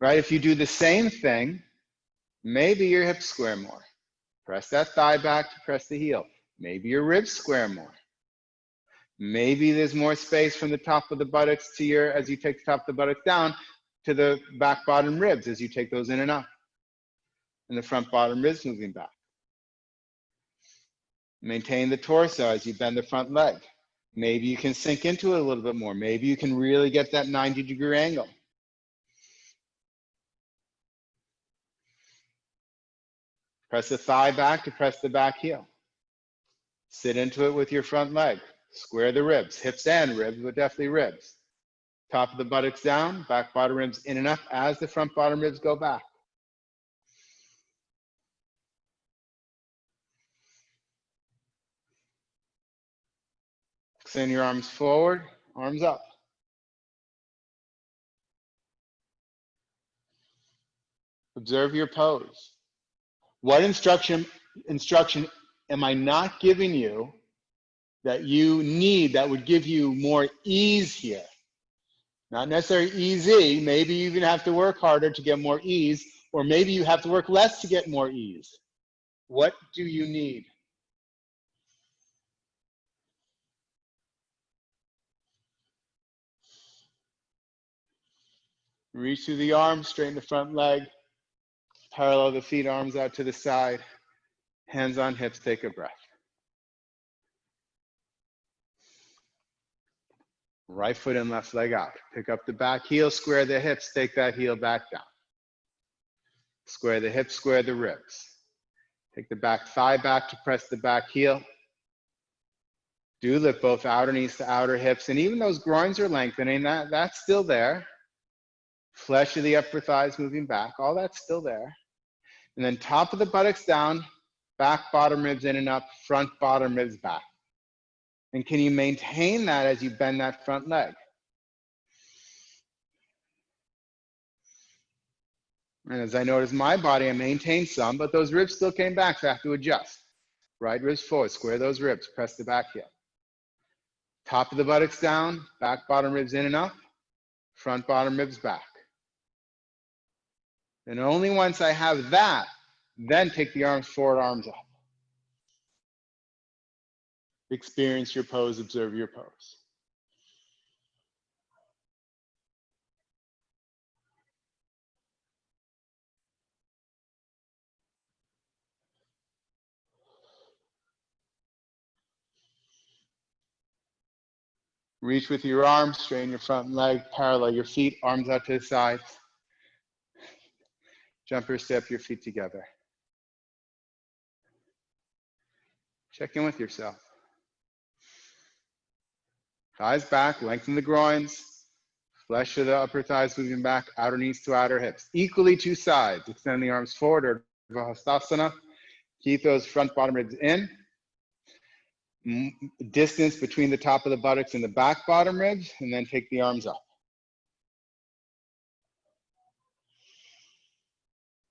Right? If you do the same thing, maybe your hips square more. Press that thigh back to press the heel. Maybe your ribs square more. Maybe there's more space from the top of the buttocks to as you take the top of the buttocks down to the back bottom ribs as you take those in and up. And the front bottom ribs moving back. Maintain the torso as you bend the front leg. Maybe you can sink into it a little bit more. Maybe you can really get that 90-degree angle. Press the thigh back to press the back heel. Sit into it with your front leg. Square the ribs, hips and ribs, but definitely ribs. Top of the buttocks down, back bottom ribs in and up as the front bottom ribs go back. Extend your arms forward, arms up. Observe your pose. What instruction am I not giving you that you need that would give you more ease here? Not necessarily easy. Maybe you even have to work harder to get more ease, or maybe you have to work less to get more ease. What do you need? Reach through the arms, straighten the front leg, parallel the feet, arms out to the side, hands on hips, take a breath. Right foot and left leg out. Pick up the back heel, square the hips, take that heel back down. Square the hips, square the ribs. Take the back thigh back to press the back heel. Do lift both outer knees to outer hips, and even those groins are lengthening, that's still there. Flesh of the upper thighs moving back, all that's still there. And then top of the buttocks down, back bottom ribs in and up, front bottom ribs back. And can you maintain that as you bend that front leg? And as I notice my body, I maintained some, but those ribs still came back, so I have to adjust. Right ribs forward, square those ribs, press the back heel. Top of the buttocks down, back bottom ribs in and up, front bottom ribs back. And only once I have that, then take the arms forward, arms up. Experience your pose, observe your pose. Reach with your arms, straighten your front leg, parallel your feet, arms out to the sides. Jump or step your feet together. Check in with yourself. Thighs back, lengthen the groins. Flesh of the upper thighs moving back, outer knees to outer hips. Equally two sides. Extend the arms forward or Vastasana. Keep those front bottom ribs in. Distance between the top of the buttocks and the back bottom ribs, and then take the arms up.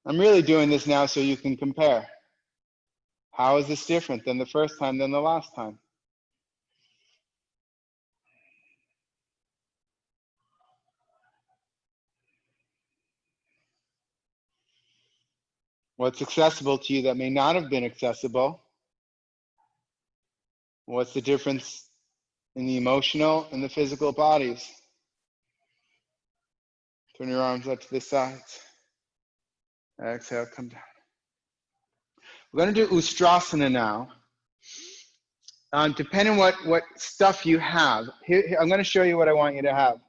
I'm really doing this now so you can compare. How is this different than the first time, than the last time? What's accessible to you that may not have been accessible? What's the difference in the emotional and the physical bodies? Turn your arms up to the sides. Exhale, come down. We're going to do Ustrasana now. Depending on what stuff you have, here, I'm going to show you what I want you to have,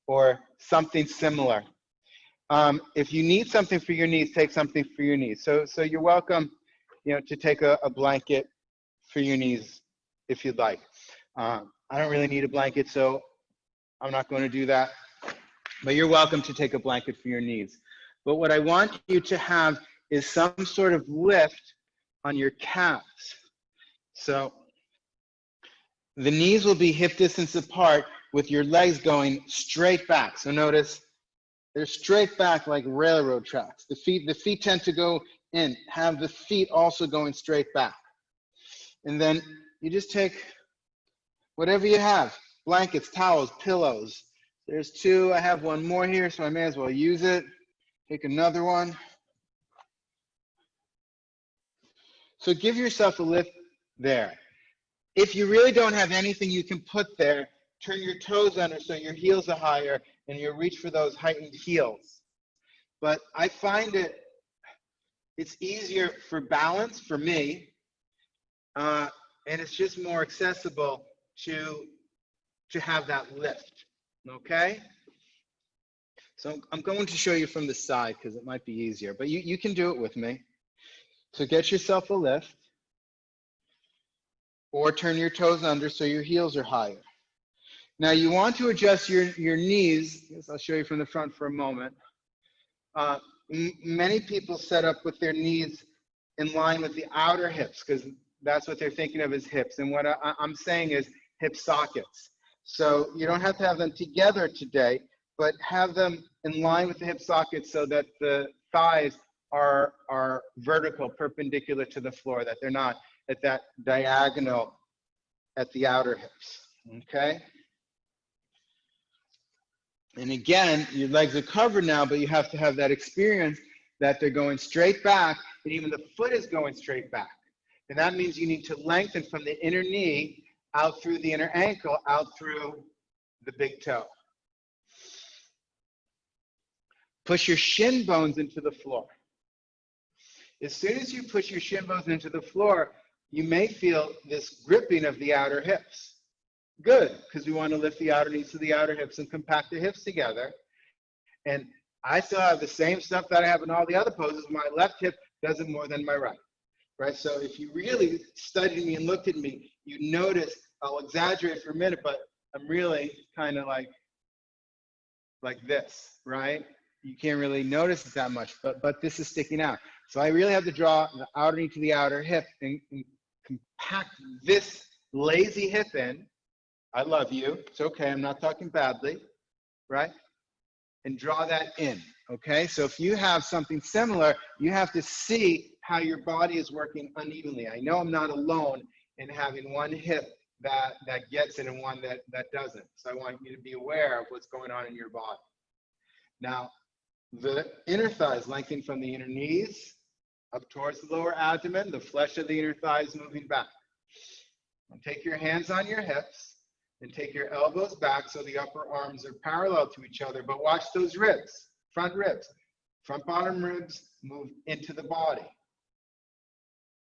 or something similar. If you need something for your knees, take something for your knees. So you're welcome, to take a blanket for your knees if you'd like. I don't really need a blanket, so I'm not going to do that. But you're welcome to take a blanket for your knees. But what I want you to have is some sort of lift on your calves. So the knees will be hip distance apart with your legs going straight back. So notice they're straight back like railroad tracks. The feet tend to go in, have the feet also going straight back. And then you just take whatever you have, blankets, towels, pillows. There's two, I have one more here, so I may as well use it. Take another one. So give yourself a lift there. If you really don't have anything you can put there, turn your toes under so your heels are higher and you reach for those heightened heels. But I find it's easier for balance for me, and it's just more accessible to have that lift, okay? So I'm going to show you from the side because it might be easier, but you can do it with me. So get yourself a lift, or turn your toes under so your heels are higher. Now you want to adjust your knees. I'll show you from the front for a moment. Many people set up with their knees in line with the outer hips because that's what they're thinking of as hips. And what I'm saying is hip sockets. So you don't have to have them together today, but have them in line with the hip sockets so that the thighs are vertical, perpendicular to the floor, that they're not at that diagonal at the outer hips, okay? And again, your legs are covered now, but you have to have that experience that they're going straight back, and even the foot is going straight back. And that means you need to lengthen from the inner knee out through the inner ankle, out through the big toe. Push your shin bones into the floor. As soon as you push your shin bones into the floor, you may feel this gripping of the outer hips. Good, because we want to lift the outer knees to the outer hips and compact the hips together. And I still have the same stuff that I have in all the other poses. My left hip does it more than my right. Right? So if you really studied me and looked at me, you notice, I'll exaggerate for a minute, but I'm really kind of like this, right? You can't really notice it that much, but this is sticking out. So I really have to draw the outer knee to the outer hip and compact this lazy hip in. I love you. It's okay. I'm not talking badly, right? And draw that in, okay? So if you have something similar, you have to see how your body is working unevenly. I know I'm not alone in having one hip that gets it and one that doesn't. So I want you to be aware of what's going on in your body. Now, the inner thighs lengthen from the inner knees up towards the lower abdomen, the flesh of the inner thighs moving back. And take your hands on your hips and take your elbows back so the upper arms are parallel to each other, but watch those ribs, front ribs. Front bottom ribs move into the body.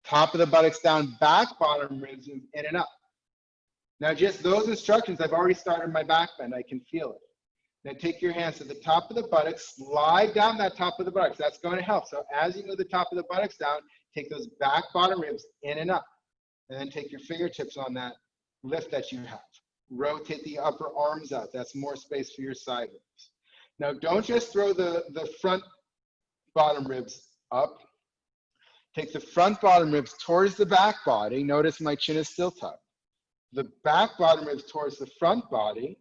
Top of the buttocks down, back bottom ribs move in and up. Now just those instructions, I've already started my back bend, I can feel it. Now take your hands to the top of the buttocks, slide down that top of the buttocks. That's going to help. So as you move the top of the buttocks down, take those back bottom ribs in and up. And then take your fingertips on that lift that you have. Rotate the upper arms out. That's more space for your side ribs. Now don't just throw the front bottom ribs up. Take the front bottom ribs towards the back body. Notice my chin is still tucked. The back bottom ribs towards the front body.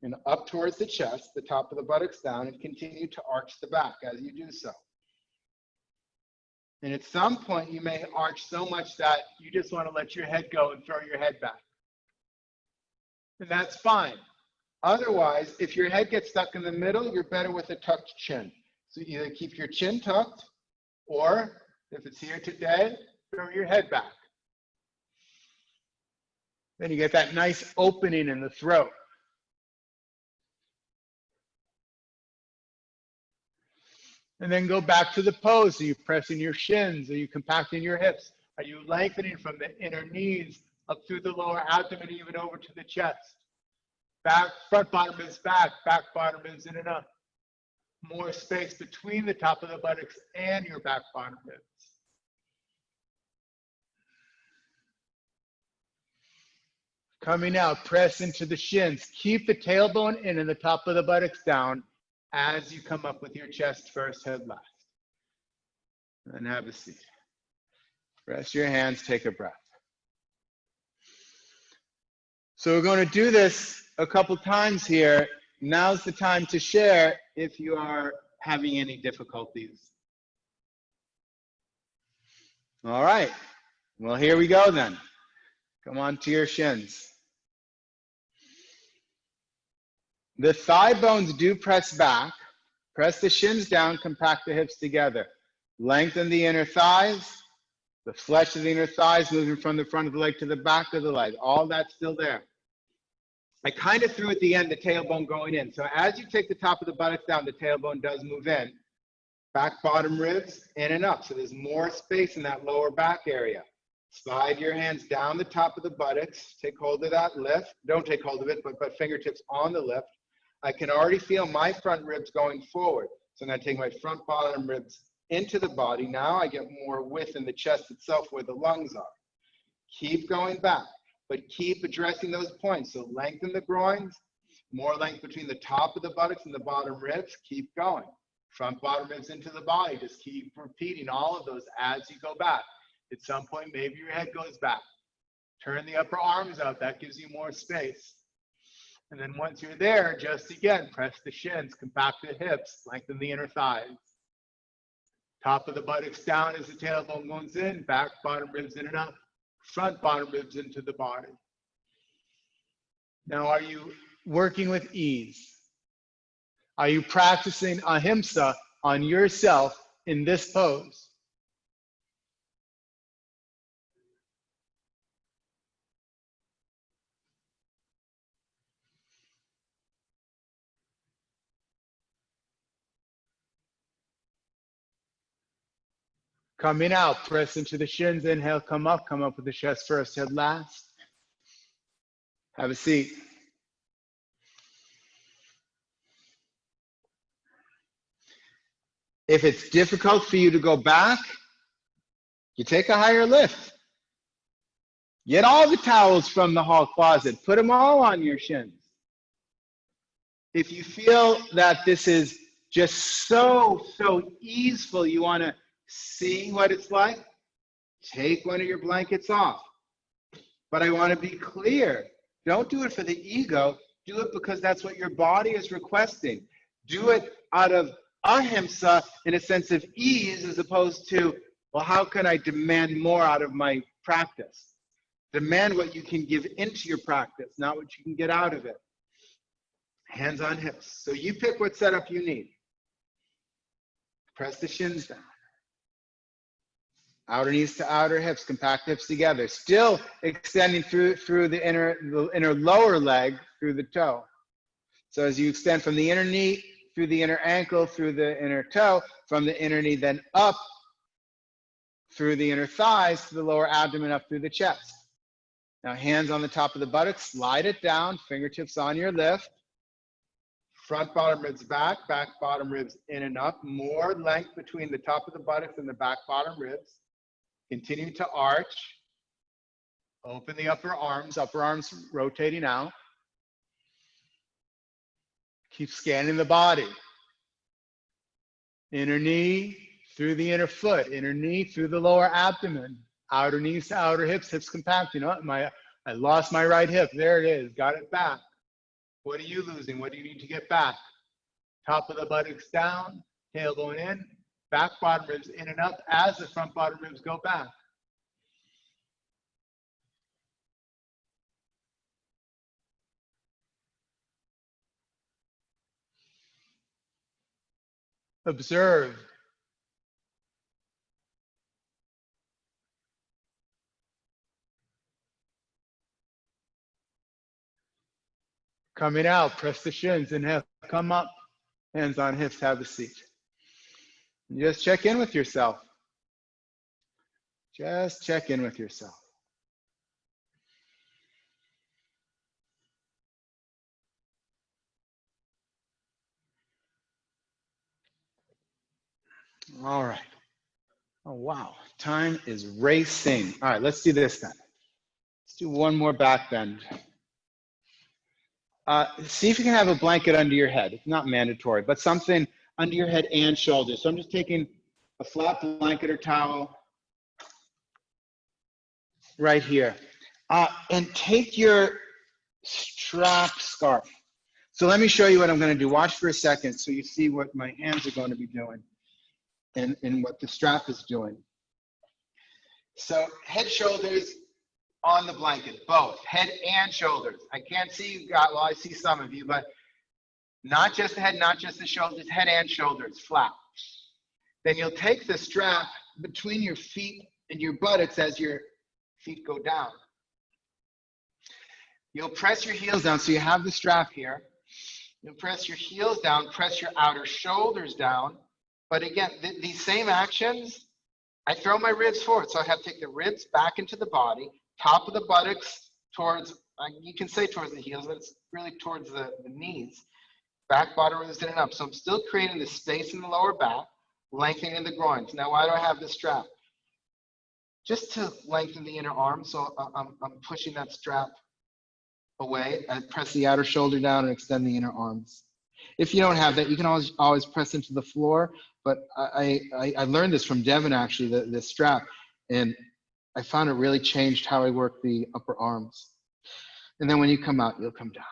And up towards the chest, the top of the buttocks down, and continue to arch the back as you do so. And at some point, you may arch so much that you just want to let your head go and throw your head back. And that's fine. Otherwise, if your head gets stuck in the middle, you're better with a tucked chin. So either keep your chin tucked, or if it's here today, throw your head back. Then you get that nice opening in the throat. And then go back to the pose. Are you pressing your shins? Are you compacting your hips? Are you lengthening from the inner knees up through the lower abdomen, even over to the chest? Back, front bottom ribs back bottom ribs in and up. More space between the top of the buttocks and your back bottom ribs. Coming out, press into the shins. Keep the tailbone in and the top of the buttocks down as you come up with your chest first, head last. And have a seat. Rest your hands, take a breath. So we're going to do this a couple times here. Now's the time to share if you are having any difficulties. All right. Well, here we go then. Come on to your shins. The thigh bones do press back. Press the shins down, compact the hips together. Lengthen the inner thighs. The flesh of the inner thighs moving from the front of the leg to the back of the leg. All that's still there. I kind of threw at the end the tailbone going in. So as you take the top of the buttocks down, the tailbone does move in. Back bottom ribs in and up. So there's more space in that lower back area. Slide your hands down the top of the buttocks. Take hold of that lift. Don't take hold of it, but fingertips on the lift. I can already feel my front ribs going forward. So I'm going to take my front bottom ribs into the body. Now I get more width in the chest itself where the lungs are. Keep going back, but keep addressing those points. So lengthen the groins, more length between the top of the buttocks and the bottom ribs. Keep going. Front bottom ribs into the body. Just keep repeating all of those as you go back. At some point, maybe your head goes back. Turn the upper arms out. That gives you more space. And then once you're there, just again, press the shins, compact the hips, lengthen the inner thighs. Top of the buttocks down as the tailbone goes in, back bottom ribs in and up, front bottom ribs into the body. Now, are you working with ease? Are you practicing ahimsa on yourself in this pose? Coming out, press into the shins, inhale, come up with the chest first, head last. Have a seat. If it's difficult for you to go back, you take a higher lift. Get all the towels from the hall closet, put them all on your shins. If you feel that this is just so easeful, you want to see what it's like, take one of your blankets off. But I want to be clear, don't do it for the ego, do it because that's what your body is requesting. Do it out of ahimsa in a sense of ease as opposed to, well, how can I demand more out of my practice? Demand what you can give into your practice, not what you can get out of it. Hands on hips. So you pick what setup you need. Press the shins down. Outer knees to outer hips, compact hips together. Still extending through the inner lower leg through the toe. So as you extend from the inner knee, through the inner ankle, through the inner toe, from the inner knee, then up through the inner thighs to the lower abdomen, up through the chest. Now hands on the top of the buttocks, slide it down, fingertips on your lift. Front bottom ribs back bottom ribs in and up. More length between the top of the buttocks and the back bottom ribs. Continue to arch. Open the upper arms rotating out. Keep scanning the body. Inner knee through the inner foot, inner knee through the lower abdomen, outer knees to outer hips, hips compact. You know, I lost my right hip. There it is. Got it back. What are you losing? What do you need to get back? Top of the buttocks down, tailbone in, back bottom ribs in and up as the front bottom ribs go back. Observe. Coming out, press the shins, inhale, come up, hands on hips, have a seat. And just check in with yourself. Just check in with yourself. All right. Oh, wow. Time is racing. All right, let's do this then. Let's do one more back bend. See if you can have a blanket under your head. It's not mandatory, but something under your head and shoulders. So I'm just taking a flat blanket or towel right here. And take your strap scarf. So let me show you what I'm going to do. Watch for a second so you see what my hands are going to be doing and what the strap is doing. So head, shoulders on the blanket, both head and shoulders. I can't see you, well, I see some of you, but not just the head, not just the shoulders, head and shoulders, flat. Then you'll take the strap between your feet and your buttocks as your feet go down. You'll press your heels down, so you have the strap here. You'll press your heels down, press your outer shoulders down. But again, these same actions, I throw my ribs forward. So I have to take the ribs back into the body, top of the buttocks towards, you can say towards the heels, but it's really towards the knees. Back, bottom ribs in and up. So I'm still creating the space in the lower back, lengthening the groins. Now, why do I have this strap? Just to lengthen the inner arm. So I'm pushing that strap away. I press the outer shoulder down and extend the inner arms. If you don't have that, you can always press into the floor. But I learned this from Devin, actually, the strap. And I found it really changed how I work the upper arms. And then when you come out, you'll come down.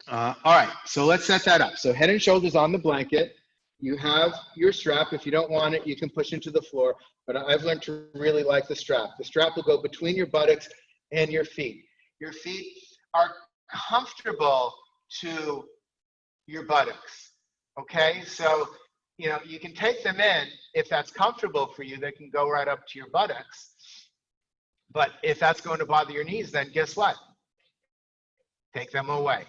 All right, so let's set that up. So head and shoulders on the blanket. You have your strap. If you don't want it, you can push into the floor. But I've learned to really like the strap. The strap will go between your buttocks and your feet. Your feet are comfortable to your buttocks. Okay, so you can take them in if that's comfortable for you. They can go right up to your buttocks. But if that's going to bother your knees, then guess what? Take them away.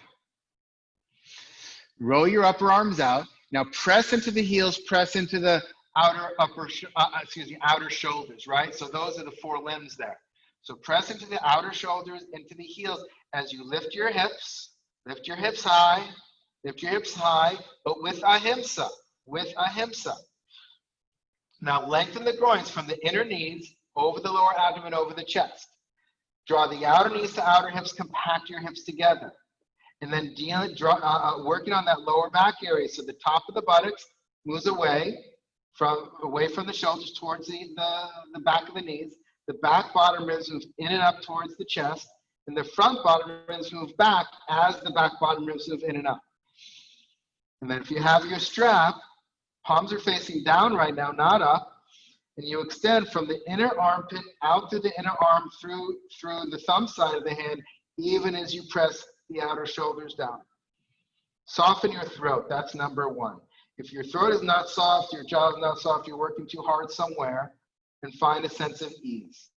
Roll your upper arms out. Now press into the heels, press into the outer shoulders, right? So those are the four limbs there. So press into the outer shoulders, into the heels as you lift your hips high, but with ahimsa, Now lengthen the groins from the inner knees over the lower abdomen, over the chest. Draw the outer knees to outer hips, compact your hips together. And then working on that lower back area. So the top of the buttocks moves away from the shoulders towards the back of the knees. The back bottom ribs move in and up towards the chest. And the front bottom ribs move back as the back bottom ribs move in and up. And then if you have your strap, palms are facing down right now, not up. And you extend from the inner armpit out through the inner arm, through the thumb side of the hand, even as you press the outer shoulders down. Soften your throat. That's number one. If your throat is not soft, your jaw is not soft, you're working too hard somewhere, and find a sense of ease.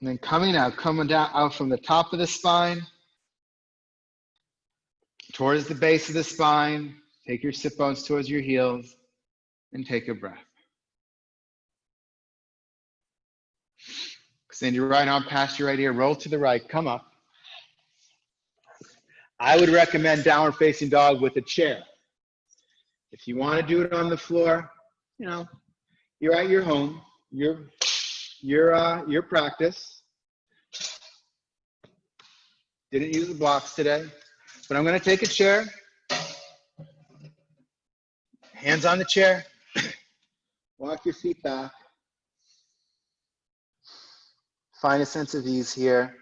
And then coming down out from the top of the spine towards the base of the spine. Take your sit bones towards your heels and take a breath. Extend your right arm past your right ear, roll to the right, come up. I would recommend downward facing dog with a chair. If you want to do it on the floor, you're at your home, your practice. Didn't use the blocks today, but I'm going to take a chair. Hands on the chair. Walk your feet back. Find a sense of ease here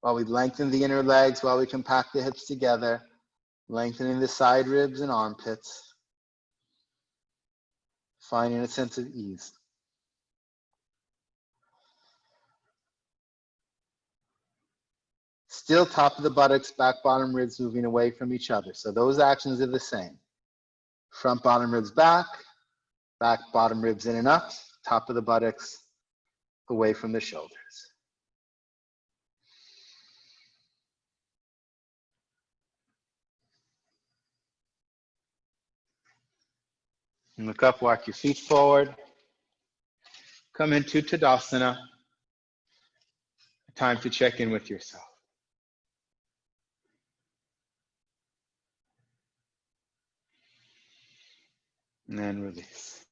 while we lengthen the inner legs, while we compact the hips together, lengthening the side ribs and armpits. Finding a sense of ease. Still top of the buttocks, back bottom ribs moving away from each other. So those actions are the same. Front bottom ribs back bottom ribs in and up, top of the buttocks away from the shoulders. And look up, walk your feet forward. Come into Tadasana. Time to check in with yourself. And then release.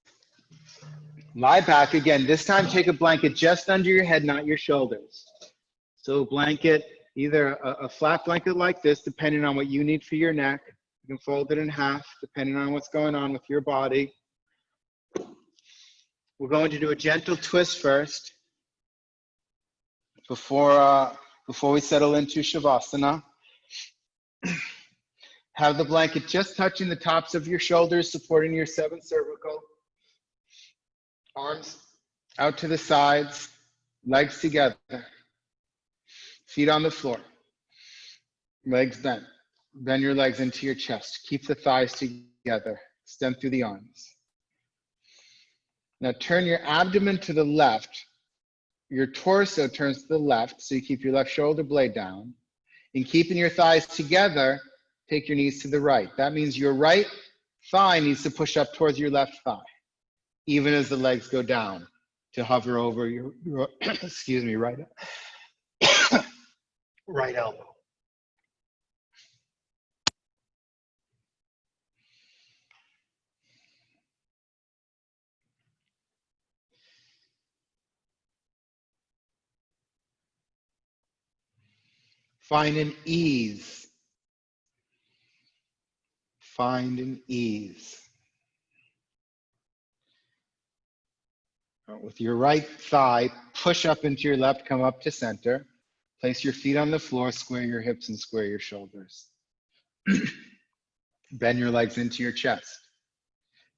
Lie back again. This time take a blanket just under your head, not your shoulders. So blanket, either a flat blanket like this, depending on what you need for your neck. You can fold it in half, depending on what's going on with your body. We're going to do a gentle twist first before we settle into Shavasana. Have the blanket just touching the tops of your shoulders, supporting your 7th cervical. Arms out to the sides, legs together. Feet on the floor. Legs bent. Bend your legs into your chest. Keep the thighs together. Extend through the arms. Now turn your abdomen to the left. Your torso turns to the left, so you keep your left shoulder blade down. And keeping your thighs together, take your knees to the right. That means your right thigh needs to push up towards your left thigh, even as the legs go down to hover over your excuse me, right elbow. Find an ease. Find an ease. With your right thigh, push up into your left, come up to center. Place your feet on the floor, square your hips and square your shoulders. Bend your legs into your chest.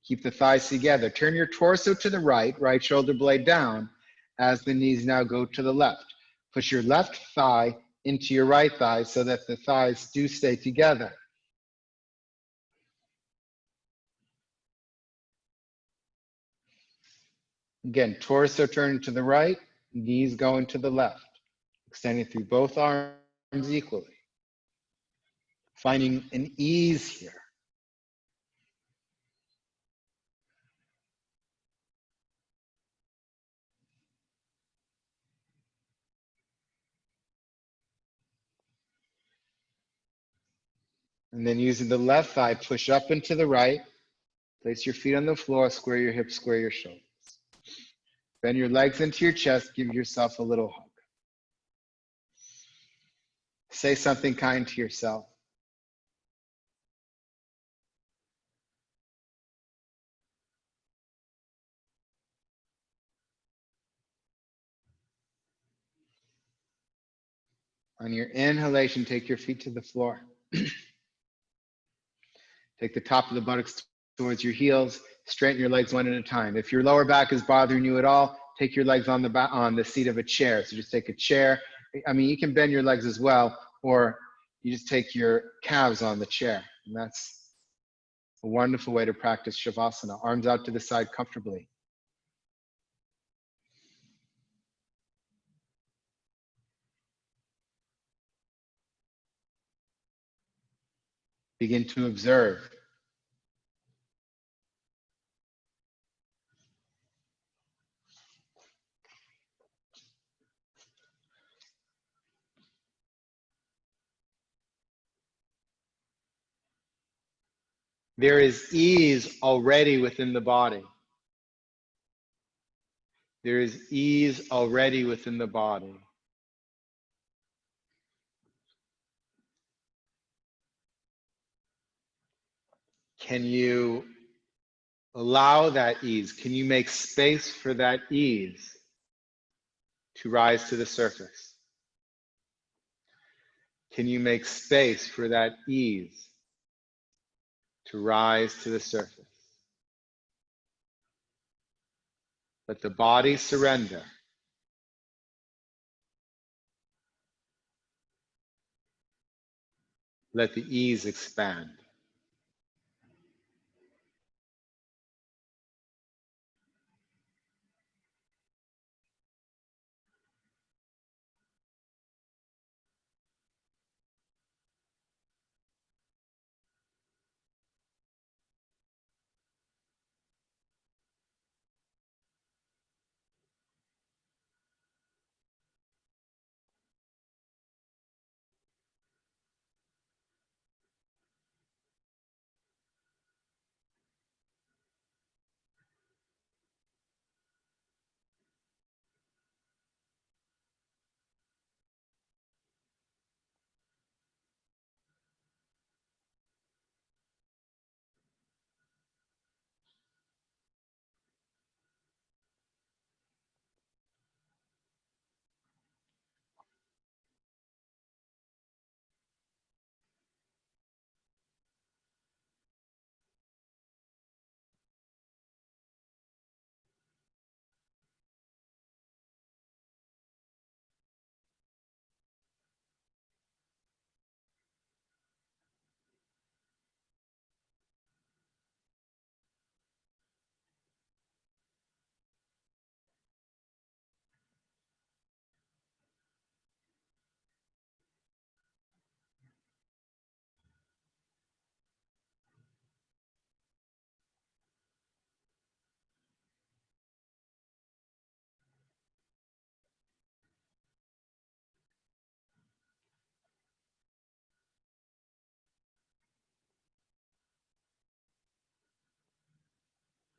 Keep the thighs together. Turn your torso to the right, right shoulder blade down, as the knees now go to the left. Push your left thigh into your right thigh so that the thighs do stay together. Again, torso turning to the right, knees going to the left, extending through both arms equally. Finding an ease here. And then using the left thigh, push up and to the right. Place your feet on the floor, square your hips, square your shoulders. Bend your legs into your chest, give yourself a little hug. Say something kind to yourself. On your inhalation, take your feet to the floor. Take the top of the buttocks towards your heels. Straighten your legs one at a time. If your lower back is bothering you at all, take your legs on the seat of a chair. So just take a chair. I mean, you can bend your legs as well, or you just take your calves on the chair. And that's a wonderful way to practice Shavasana. Arms out to the side comfortably. Begin to observe. There is ease already within the body. There is ease already within the body. Can you allow that ease? Can you make space for that ease to rise to the surface? Can you make space for that ease to rise to the surface? Let the body surrender. Let the ease expand.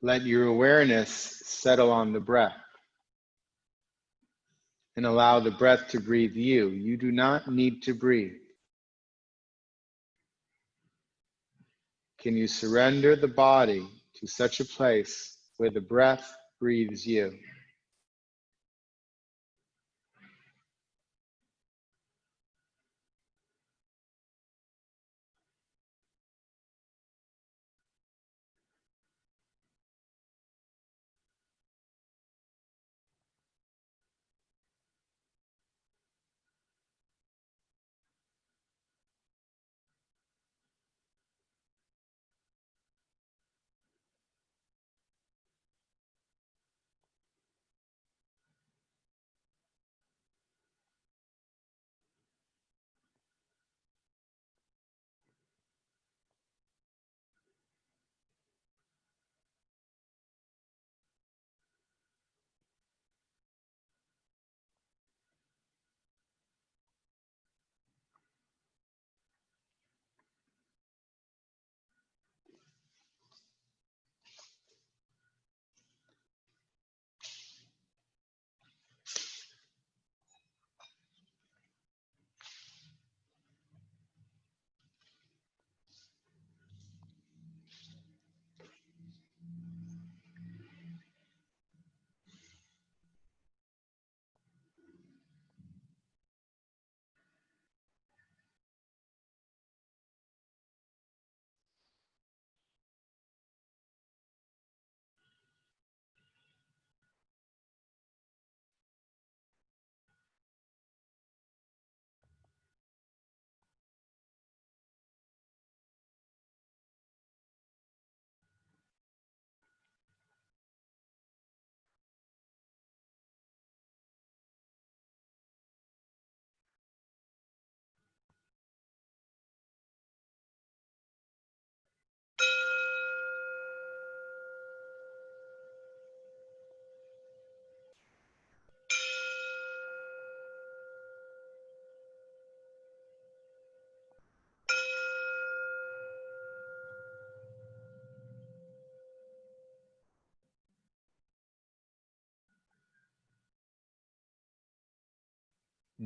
Let your awareness settle on the breath and allow the breath to breathe you. You do not need to breathe. Can you surrender the body to such a place where the breath breathes you?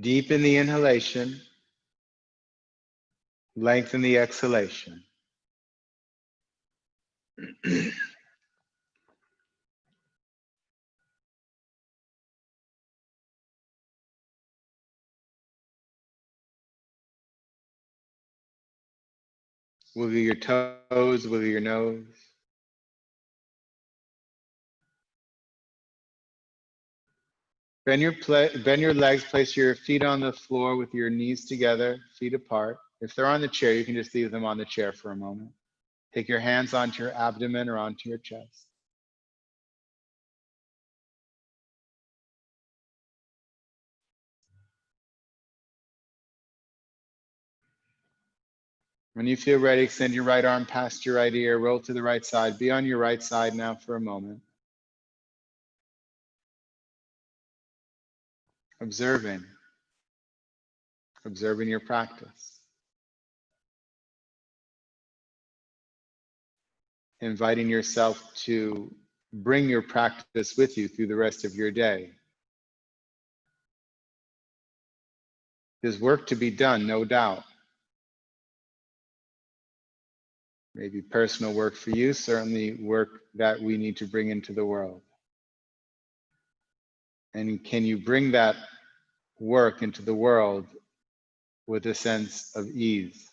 Deepen the inhalation, lengthen the exhalation. Wiggle your toes, wiggle your nose. Bend your legs, place your feet on the floor with your knees together, feet apart. If they're on the chair, you can just leave them on the chair for a moment. Take your hands onto your abdomen or onto your chest. When you feel ready, extend your right arm past your right ear, roll to the right side. Be on your right side now for a moment. Observing your practice. Inviting yourself to bring your practice with you through the rest of your day. There's work to be done, no doubt. Maybe personal work for you, certainly work that we need to bring into the world. And can you bring that work into the world with a sense of ease,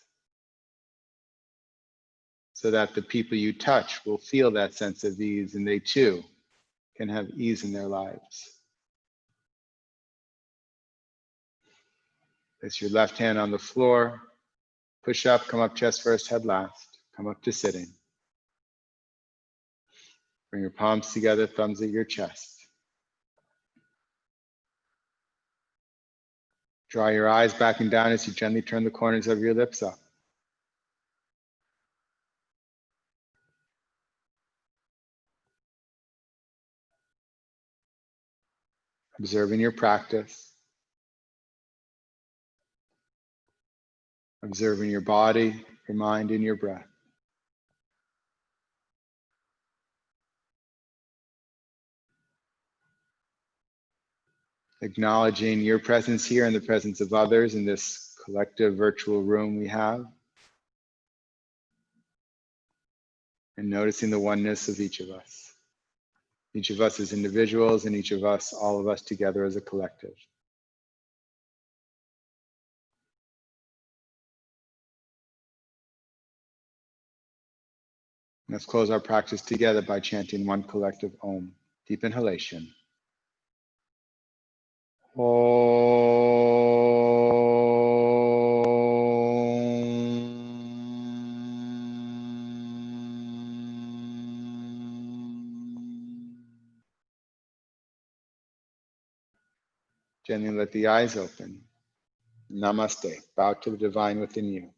so that the people you touch will feel that sense of ease and they too can have ease in their lives? Place your left hand on the floor, push up, come up chest first, head last, come up to sitting. Bring your palms together, thumbs at your chest. Draw your eyes back and down as you gently turn the corners of your lips up. Observing your practice. Observing your body, your mind, and your breath. Acknowledging your presence here and the presence of others in this collective virtual room we have. and noticing the oneness of each of us. Each of us as individuals and each of us, all of us together as a collective. Let's close our practice together by chanting one collective Om. Deep inhalation. Gently let the eyes open. Namaste. Bow to the divine within you.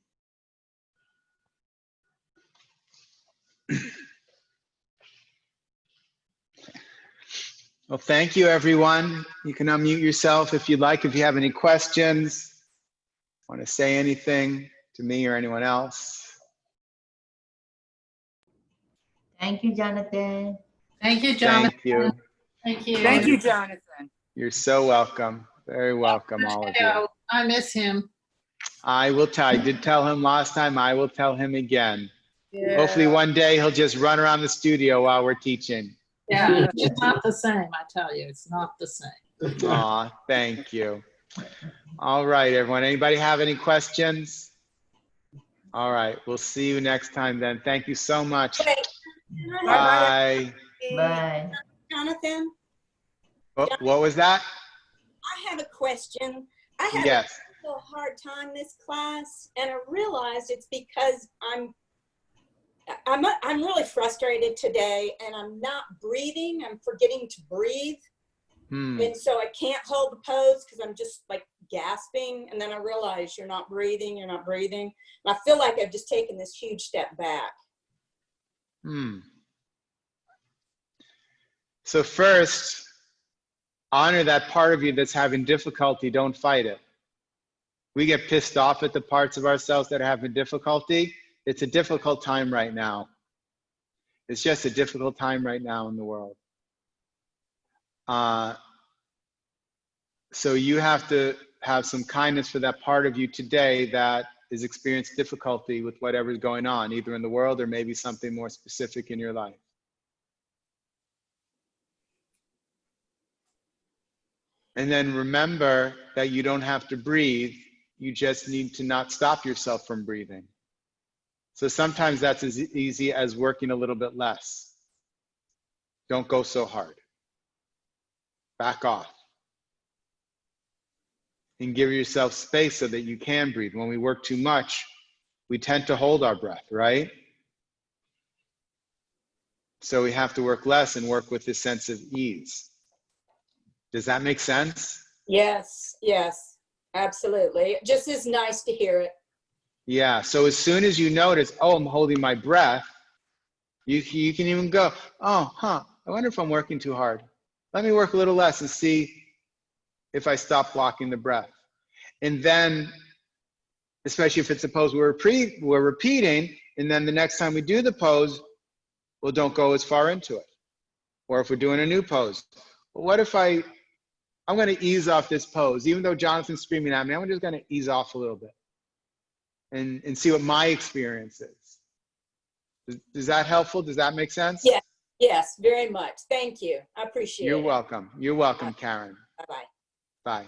Well, thank you, everyone. You can unmute yourself if you'd like, if you have any questions, want to say anything to me or anyone else. Thank you, Jonathan. Thank you, Jonathan. Thank you. Thank you. Thank you, Jonathan. You're so welcome. Very welcome, all of you. I miss him. I will tell. I did tell him last time. I will tell him again. Yeah. Hopefully one day he'll just run around the studio while we're teaching. Yeah, it's not the same, I tell you, it's not the same. Aw, thank you. All right, everyone. Anybody have any questions? All right, we'll see you next time then. Thank you so much. Bye. Bye. Jonathan, What was that? I have a question. I had Yes. a hard time this class, and I realized it's because I'm really frustrated today, and I'm not breathing. I'm forgetting to breathe, and so I can't hold the pose because I'm just like gasping. And then I realize you're not breathing. You're not breathing. And I feel like I've just taken this huge step back. So first, honor that part of you that's having difficulty. Don't fight it. We get pissed off at the parts of ourselves that are having difficulty. It's a difficult time right now. It's just a difficult time right now in the world. So you have to have some kindness for that part of you today that is experiencing difficulty with whatever's going on, either in the world or maybe something more specific in your life. And then remember that you don't have to breathe. You just need to not stop yourself from breathing. So sometimes that's as easy as working a little bit less. Don't go so hard. Back off. And give yourself space so that you can breathe. When we work too much, we tend to hold our breath, right? So we have to work less and work with this sense of ease. Does that make sense? Yes, yes, absolutely. It just is nice to hear it. Yeah, so as soon as you notice, oh, I'm holding my breath, you can even go, oh, I wonder if I'm working too hard. Let me work a little less and see if I stop blocking the breath. And then, especially if it's a pose we're repeating, and then the next time we do the pose, well, don't go as far into it. Or if we're doing a new pose, well, what if I'm going to ease off this pose, even though Jonathan's screaming at me, I'm just going to ease off a little bit and see what my experience is. Is that helpful? Does that make sense? Yes, yes, very much. Thank you. I appreciate it. You're welcome. You're welcome, Karen. Bye-bye. Bye.